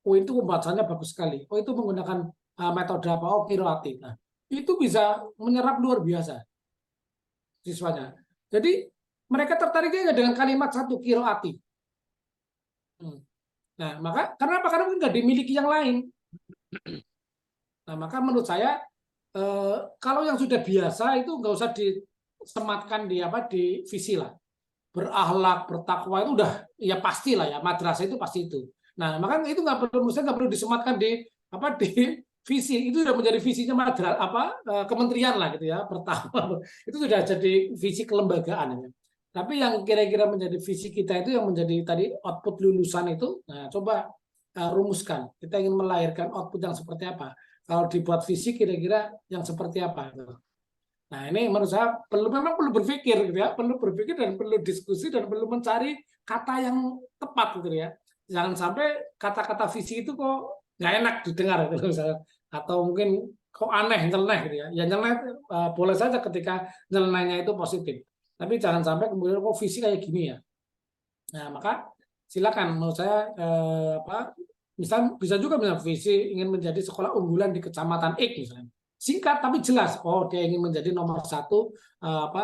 S2: Itu pembacanya bagus sekali. Itu menggunakan metode apa? Kiroati. Nah, itu bisa menyerap luar biasa siswanya. Jadi mereka tertariknya dengan kalimat satu kiroati. Nah, maka karena apa? Karena nggak dimiliki yang lain. Nah, maka menurut saya kalau yang sudah biasa itu nggak usah disematkan di visi lah. Berakhlak, bertakwa itu udah ya pastilah ya, madrasah itu pasti itu. Nah, maka itu nggak perlu disematkan di visi. Itu sudah menjadi visinya madrasah kementerian lah gitu ya, bertakwa. Itu sudah jadi visi kelembagaan ya. Tapi yang kira-kira menjadi visi kita itu yang menjadi tadi output lulusan itu, nah coba rumuskan. Kita ingin melahirkan output yang seperti apa. Kalau dibuat visi kira-kira yang seperti apa. Nah ini menurut saya memang perlu berpikir gitu ya, perlu berpikir dan perlu diskusi dan perlu mencari kata yang tepat gitu ya. Jangan sampai kata-kata visi itu kok nggak enak didengar gitu misalnya, atau mungkin kok aneh, nyeleneh gitu ya. Ya nyeleneh boleh saja ketika nyelenehnya itu positif. Tapi jangan sampai kemudian kok visi kayak gini ya. Nah, maka silakan menurut saya misal bisa juga misalnya visi ingin menjadi sekolah unggulan di Kecamatan X misalnya. Singkat tapi jelas. Oh, dia ingin menjadi nomor 1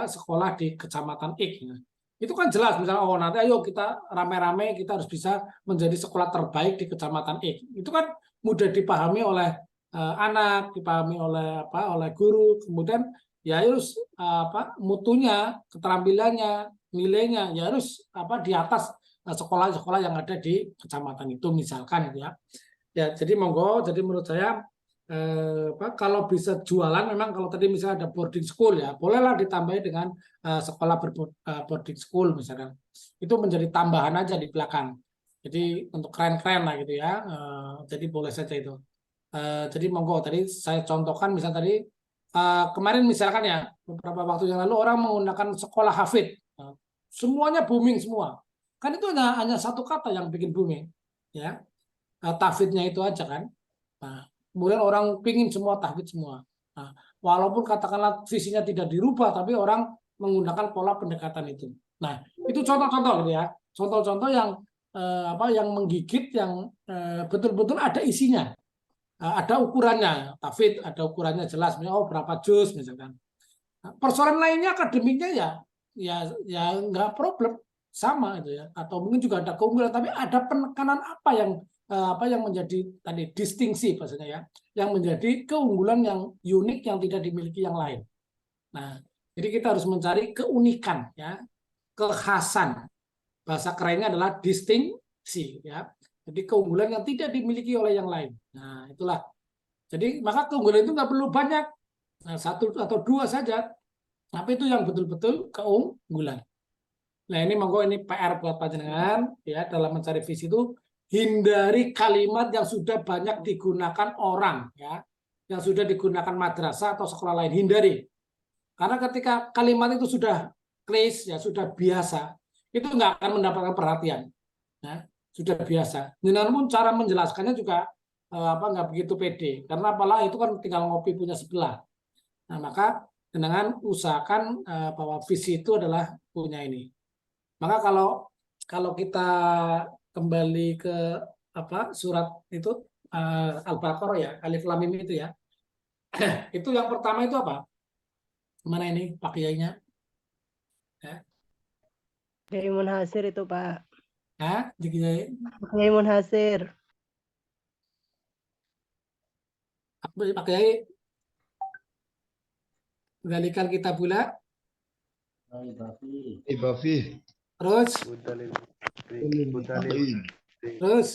S2: sekolah di Kecamatan X. Itu kan jelas misalnya nanti ayo kita rame-rame kita harus bisa menjadi sekolah terbaik di Kecamatan X. Itu kan mudah dipahami oleh anak, dipahami oleh guru, kemudian ya harus mutunya, keterampilannya, nilainya ya harus di atas sekolah-sekolah yang ada di kecamatan itu misalkan ya. Ya jadi monggo, jadi menurut saya kalau bisa jualan memang kalau tadi misalnya ada boarding school ya, bolehlah ditambahi dengan sekolah boarding school misalkan. Itu menjadi tambahan aja di belakang. Jadi untuk keren-keren lah gitu ya. Jadi boleh saja itu. Jadi monggo tadi saya contohkan misalnya tadi kemarin misalkan ya beberapa waktu yang lalu orang menggunakan sekolah hafid, semuanya booming semua. Kan itu hanya satu kata yang bikin booming, ya tahfidnya itu aja kan. Nah, kemudian orang pingin semua tahfid semua. Nah, walaupun katakanlah visinya tidak dirubah, tapi orang menggunakan pola pendekatan itu. Nah, itu contoh-contoh gitu ya, contoh-contoh yang yang menggigit, yang betul-betul ada isinya. Ada ukurannya, tahfidz ada ukurannya jelas, berapa juz misalkan. Persoalan lainnya akademiknya ya nggak problem, sama itu ya. Atau mungkin juga ada keunggulan, tapi ada penekanan apa yang menjadi tadi distingsi maksudnya ya, yang menjadi keunggulan yang unik yang tidak dimiliki yang lain. Nah, jadi kita harus mencari keunikan ya, kekhasan. Bahasa kerennya adalah distingsi ya. Jadi keunggulan yang tidak dimiliki oleh yang lain. Nah, itulah. Jadi maka keunggulan itu nggak perlu banyak. Nah, 1 atau 2 saja. Tapi itu yang betul-betul keunggulan. Nah, ini monggo ini PR buat panjenengan ya dalam mencari visi itu, hindari kalimat yang sudah banyak digunakan orang ya, yang sudah digunakan madrasah atau sekolah lain, hindari. Karena ketika kalimat itu sudah klise ya, sudah biasa, itu nggak akan mendapatkan perhatian. Ya, sudah biasa. Namun cara menjelaskannya juga nggak begitu pede, karena apalah itu kan tinggal ngopi punya sebelah. Nah, maka dengan usahakan bahwa visi itu adalah punya ini. Maka kalau kita kembali ke surat itu Al-Baqarah ya, Alif Lam Mim itu ya. Itu yang pertama itu apa? Mana ini Pak Kiainya? Ya.
S7: Kiai Munhasir itu Pak.
S2: Hah? Kiai
S7: Munhasir.
S2: Pak Kiai. Galikan kita pula.
S11: Ibafi.
S2: Terus. Terus.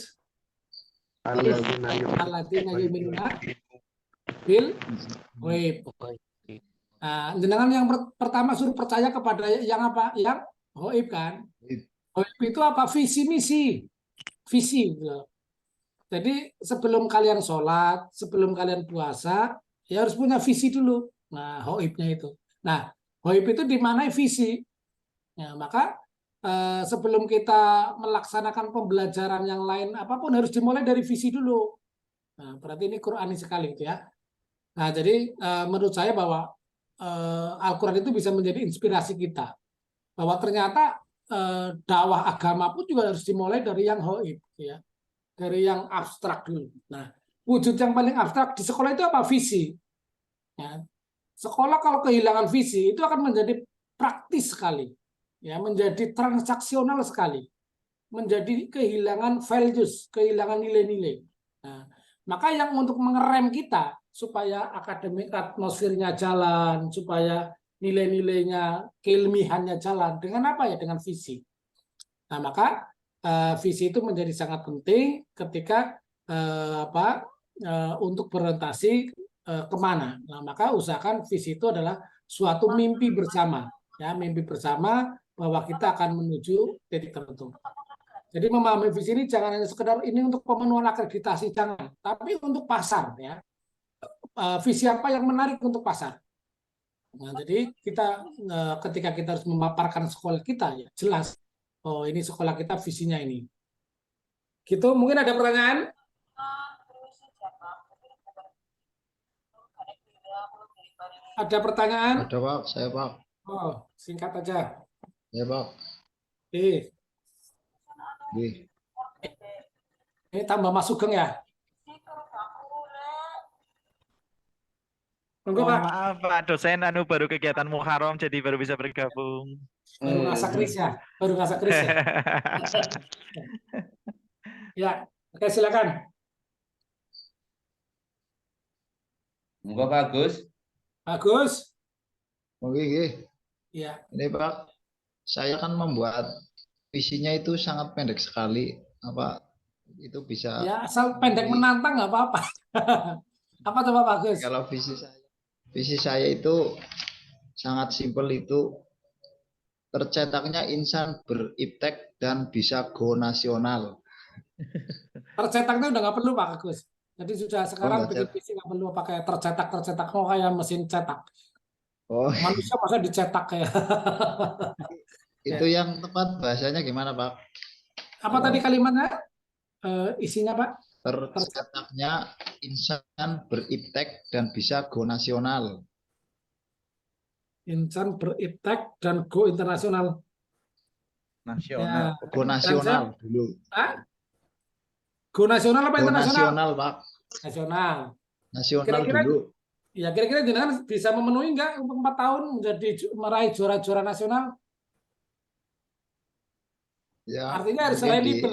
S2: Alladzina yu'minuna bil ghaib. Nah, jenengan yang pertama suruh percaya kepada yang apa? Yang ghaib kan? Ghaib itu apa? Visi misi. Visi. Jadi sebelum kalian sholat, sebelum kalian puasa, ya harus punya visi dulu. Nah, ghaibnya itu. Nah, ghaib itu dimanai visi. Ya, maka sebelum kita melaksanakan pembelajaran yang lain apapun harus dimulai dari visi dulu. Nah, berarti ini Qur'ani sekali itu ya. Nah, jadi menurut saya bahwa Al-Quran itu bisa menjadi inspirasi kita. Bahwa ternyata dakwah agama pun juga harus dimulai dari yang ghaib ya. Dari yang abstrak dulu. Nah, wujud yang paling abstrak di sekolah itu apa? Visi. Ya. Sekolah kalau kehilangan visi itu akan menjadi praktis sekali, ya, menjadi transaksional sekali, menjadi kehilangan values, kehilangan nilai-nilai. Nah, maka yang untuk mengerem kita supaya akademik atmosfernya jalan, supaya nilai-nilainya, keilmihannya jalan, dengan apa ya? Dengan visi. Nah, maka visi itu menjadi sangat penting ketika untuk berorientasi kemana. Nah, maka usahakan visi itu adalah suatu mimpi bersama, ya, mimpi bersama bahwa kita akan menuju titik tertentu. Jadi memahami visi ini jangan hanya sekedar ini untuk pemenuhan akreditasi, jangan, tapi untuk pasar, ya. Visi apa yang menarik untuk pasar. Nah, jadi kita ketika kita harus memaparkan sekolah kita, ya jelas, oh ini sekolah kita visinya ini. Gitu, mungkin ada pertanyaan? Ada pertanyaan?
S11: Ada Pak, saya Pak.
S2: Oh, singkat aja.
S11: Ya Pak.
S2: Ini tambah Mas Sugeng ya?
S13: Maaf Pak dosen, baru kegiatan Muharram jadi baru bisa bergabung.
S2: Baru ngasak keris ya? Baru ngasak keris ya? Ya, oke silakan.
S1: Monggo Pak Agus.
S2: Agus.
S11: Oke.
S2: Iya.
S11: Ini Pak, saya kan membuat visinya itu sangat pendek sekali. Apa itu bisa?
S2: Ya, asal pendek menantang nggak apa-apa. Apa coba Pak Agus?
S11: Kalau visi saya itu sangat simpel, itu tercetaknya insan beriptek dan bisa go nasional.
S2: Tercetaknya udah nggak perlu Pak Agus. Jadi sudah sekarang bikin visi nggak perlu pakai tercetak mau kayak mesin cetak.
S11: Oh.
S2: Manusia masa dicetak kayak.
S11: Itu yang tepat bahasanya gimana Pak?
S2: Apa tadi kalimatnya? Isinya Pak?
S11: Tercetaknya insan beriptek dan bisa go nasional.
S2: Insan beriptek dan go internasional.
S11: Nasional. Ya. Go nasional dulu.
S2: Hah? Go nasional apa internasional?
S11: Nasional Pak.
S2: Nasional.
S11: Nasional dulu.
S2: Ya kira-kira jenengan bisa memenuhi nggak untuk 4 tahun menjadi meraih juara-juara nasional?
S11: Ya.
S2: Artinya harus selain itu.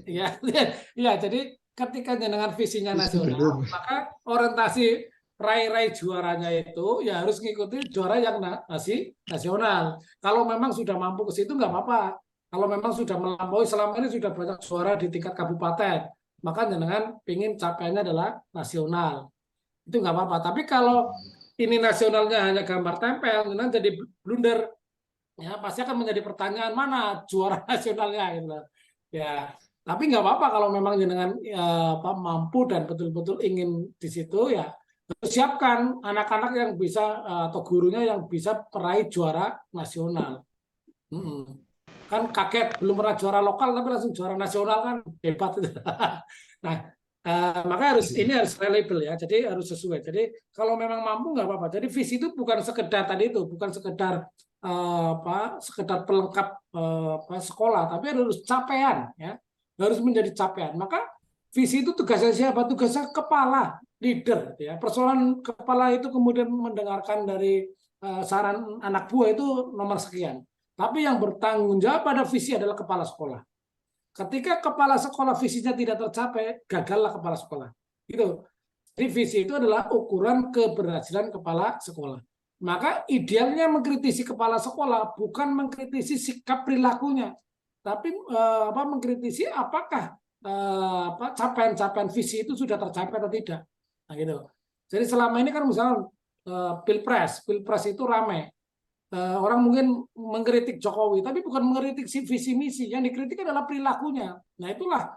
S2: Ya, jadi ketika jenengan visinya nasional, maka orientasi raih juaranya itu ya harus ngikuti juara yang nasional. Kalau memang sudah mampu ke situ nggak apa-apa. Kalau memang sudah melampaui, selama ini sudah banyak juara di tingkat kabupaten, maka jenengan pingin capaiannya adalah nasional. Itu nggak apa-apa. Tapi kalau ini nasionalnya hanya gambar tempel, nanti jadi blunder. Ya, pasti akan menjadi pertanyaan mana juara nasionalnya gitu loh. Ya, tapi nggak apa-apa kalau memang jenengan mampu dan betul-betul ingin di situ ya siapkan anak-anak yang bisa atau gurunya yang bisa peraih juara nasional. Kan kaget belum pernah juara lokal tapi langsung juara nasional kan hebat. Nah, maka ini harus reliable ya, jadi harus sesuai. Jadi kalau memang mampu nggak apa-apa. Jadi visi itu bukan sekedar tadi itu, bukan sekedar sekedar pelengkap sekolah, tapi harus capaian ya, harus menjadi capaian. Maka visi itu tugasnya siapa? Tugasnya kepala, leader ya. Persoalan kepala itu kemudian mendengarkan dari saran anak buah itu nomor sekian. Tapi yang bertanggung jawab pada visi adalah kepala sekolah. Ketika kepala sekolah visinya tidak tercapai, gagallah kepala sekolah. Gitu. Jadi visi itu adalah ukuran keberhasilan kepala sekolah. Maka idealnya mengkritisi kepala sekolah bukan mengkritisi sikap perilakunya, tapi mengkritisi apakah capaian-capaian visi itu sudah tercapai atau tidak. Nah, gitu. Jadi selama ini kan misalnya pilpres itu ramai. Orang mungkin mengkritik Jokowi, tapi bukan mengkritik visi misi. Yang dikritik adalah perilakunya. Nah itulah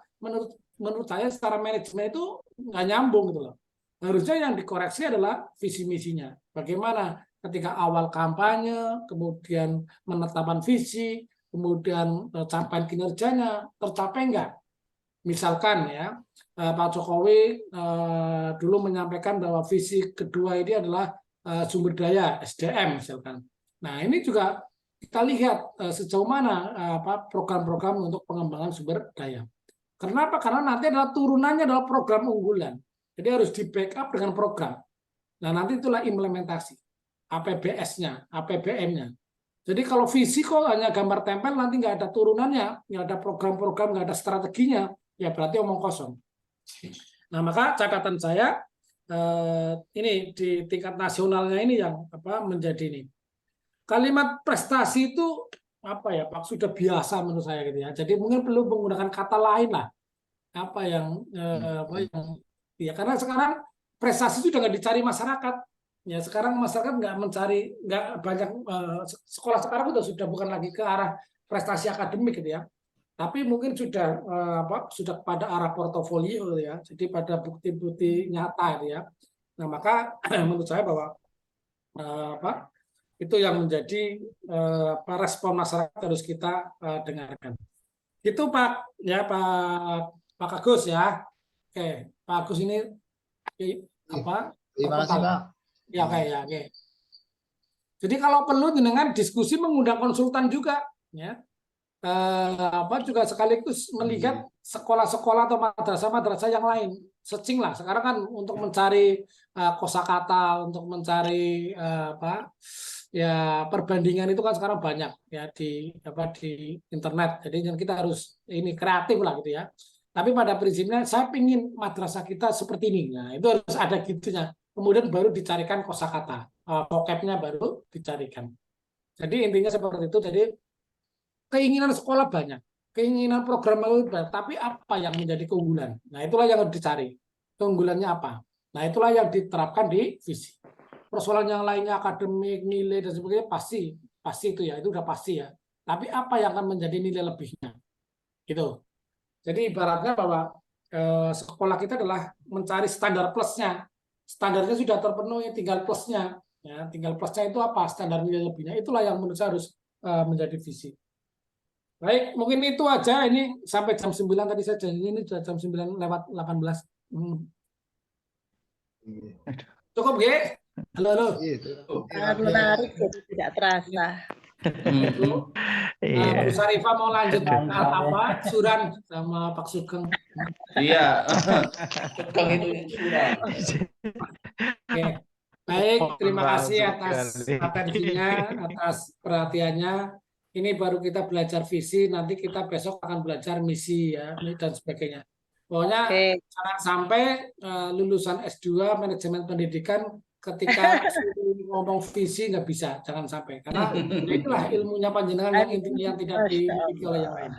S2: menurut saya secara manajemen itu nggak nyambung gitu loh. Harusnya yang dikoreksi adalah visi misinya. Bagaimana ketika awal kampanye, kemudian menetapkan visi, kemudian capaian kinerjanya tercapai nggak? Misalkan ya Pak Jokowi dulu menyampaikan bahwa visi kedua ini adalah sumber daya SDM misalkan. Nah ini juga kita lihat sejauh mana program-program untuk pengembangan sumber daya. Kenapa? Karena nanti adalah turunannya adalah program unggulan. Jadi harus di backup dengan program. Nah nanti itulah implementasi. APBS-nya, APBN-nya. Jadi kalau visi kok hanya gambar tempel, nanti nggak ada turunannya, nggak ada program-program, nggak ada strateginya, ya berarti omong kosong. Nah maka catatan saya ini di tingkat nasionalnya ini yang menjadi ini. Kalimat prestasi itu Pak sudah biasa menurut saya gitu ya. Jadi mungkin perlu menggunakan kata lain lah. Ya karena sekarang prestasi sudah nggak dicari masyarakat. Ya sekarang masyarakat nggak banyak sekolah sekarang sudah bukan lagi ke arah prestasi akademik gitu ya, tapi mungkin sudah pada arah portofolio gitu ya, jadi pada bukti-bukti nyata gitu ya. Nah maka menurut saya bahwa itu yang menjadi respon masyarakat harus kita dengarkan. Itu Pak ya Pak Agus ya. Oke Pak Agus ini
S11: Terima kasih Pak.
S2: Ya, oke. Jadi kalau perlu dengan diskusi mengundang konsultan juga, ya. Juga sekaligus melihat sekolah-sekolah atau madrasah-madrasah yang lain, searching lah. Sekarang kan untuk mencari kosakata, untuk mencari perbandingan itu kan sekarang banyak ya di internet. Jadi kita harus ini kreatif lah gitu ya. Tapi pada prinsipnya saya ingin madrasah kita seperti ini. Nah itu harus ada gitunya. Kemudian baru dicarikan kosakata, vocabnya baru dicarikan. Jadi intinya seperti itu. Jadi keinginan sekolah banyak, keinginan program banyak, tapi apa yang menjadi keunggulan? Nah itulah yang harus dicari. Keunggulannya apa? Nah itulah yang diterapkan di visi. Persoalan yang lainnya akademik, nilai dan sebagainya pasti itu ya, itu udah pasti ya. Tapi apa yang akan menjadi nilai lebihnya? Gitu. Jadi ibaratnya bahwa sekolah kita adalah mencari standar plusnya. Standarnya sudah terpenuhi, tinggal plusnya. Ya, tinggal plusnya itu apa? Standar nilai lebihnya. Itulah yang menurut saya harus menjadi visi. Baik, mungkin itu aja. Ini sampai jam 9 tadi saya janji, ini sudah jam 9 lewat 18. Cukup, G? Halo.
S7: Sangat menarik, jadi tidak terasa.
S2: Bu Sarifah mau lanjut Suran sama Pak Sugeng.
S1: Iya. Sugeng itu Suran.
S2: Oke. Baik, terima kasih atas atensinya, atas perhatiannya. Ini baru kita belajar visi, nanti kita besok akan belajar misi ya dan sebagainya. Pokoknya jangan sampai lulusan S2 manajemen pendidikan ketika ngomong visi nggak bisa, jangan sampai, karena itulah ilmunya panjenengan yang intinya yang tidak dimiliki oleh yang lain.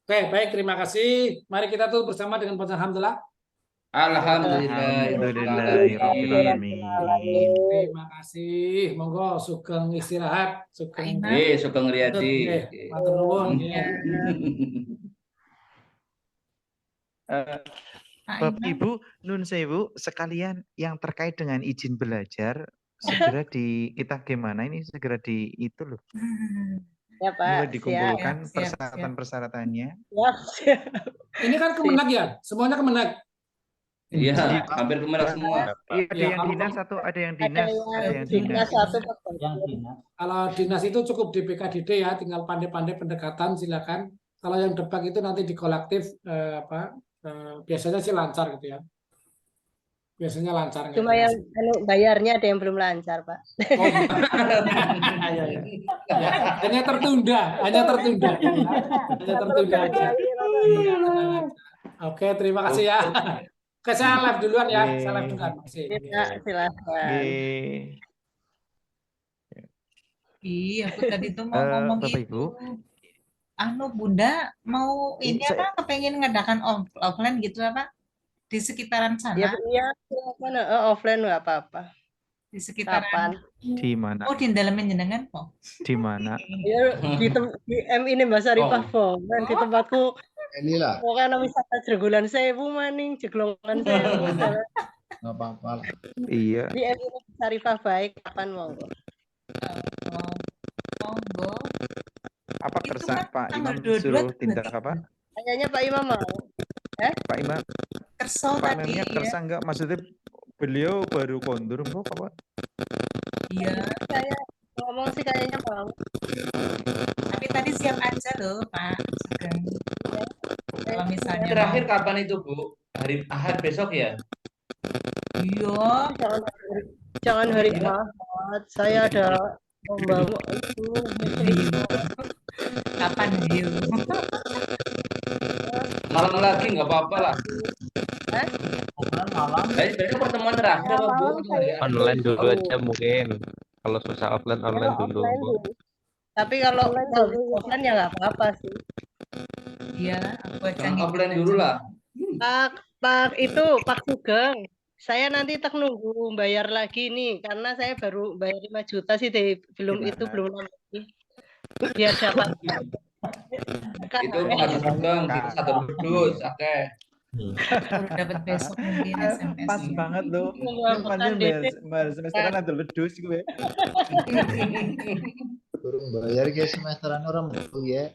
S2: Oke, baik, terima kasih. Mari kita tutup bersama dengan bacaan hamdalah.
S13: Alhamdulillahirobbilalamin.
S2: Terima kasih. Monggo sugeng istirahat, sugeng.
S1: Sugeng Riyadi.
S2: Matur nuwun.
S13: Bapak Ibu, nun sewu sekalian yang terkait dengan izin belajar segera kita gimana ini segera itu loh.
S7: Ya Pak,
S13: Mulai dikumpulkan
S2: siap.
S13: persyaratan-persyaratannya.
S7: Siap.
S2: Ini kan Kemenag ya, semuanya Kemenag.
S1: Iya, hampir Kemenag semua.
S13: Ada yang dinas atau ada yang dinas? Ada yang dinas.
S2: Kalau dinas itu cukup di PKDD ya, tinggal pandai-pandai pendekatan silakan. Kalau yang depak itu nanti di kolektif biasanya sih lancar gitu ya. Biasanya lancar.
S7: Cuma yang bayarnya ada yang belum lancar, Pak.
S2: Oh, ya, hanya tertunda aja. Oke, terima kasih ya. Oke, saya live duluan ya. Saya live duluan.
S7: Silakan.
S4: Iya, aku tadi tuh mau ngomong
S13: Bapak
S4: itu.
S13: Ibu.
S4: Bunda mau ini apa? Kepengen ngadakan offline gitu apa? Di sekitaran sana?
S7: Iya, silakan. Offline nggak apa-apa.
S4: Di sekitaran.
S13: Di mana?
S4: Oh, di dalam jenengan kok.
S13: Di mana?
S7: Ya, di M ini Mbak Sarifah Fomen di tempatku.
S11: Inilah.
S7: Pokoknya wisata Jegulan Sewu maning, Jeglongan Sewu.
S11: Nggak apa-apa lah.
S13: Iya.
S7: Di M ini Sarifah baik kapan mau?
S4: Monggo.
S13: Apa Pak Imam
S4: tanggal 22
S13: suruh tindak apa?
S7: Kayaknya Pak Imam mau.
S13: Pak Imam.
S4: Kerso
S13: Pak
S4: tadi
S13: Imamnya
S4: ya.
S13: kersa enggak? Maksudnya beliau baru kondur kok apa?
S4: Iya.
S7: Saya ngomong sih kayaknya mau.
S4: Tapi tadi siap aja loh Pak Sugeng. Kalau misalnya
S1: Terakhir kapan itu Bu? Hari Ahad besok ya?
S4: Iya.
S7: Jangan hari Ahad. Saya ada membawa itu.
S4: Kapan yuk?
S1: Malam lagi nggak apa-apa lah.
S12: Malam.
S1: Jadi pertemuan terakhir apa Bu?
S8: Online dulu aja mungkin. Kalau susah online dulu.
S7: Tapi kalau offline ya nggak apa-apa sih.
S4: Iya, aku aja
S1: offline dulu lah.
S7: Pak Sugeng. Saya nanti nunggu bayar lagi nih karena saya baru bayar 5 juta sih belum lagi. Biar dapat.
S1: Itu Pak Sugeng, kita satu dus, oke.
S4: Baru dapat besok mungkin SMS.
S13: Pas banget loh. Panjang bayar semesteran ada ledus gue.
S11: Kurang bayar guys semesteran orang mau ya.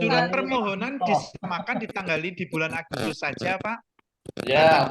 S13: Surat permohonan disemakan ditanggali di bulan Agustus saja, Pak.
S1: Ya.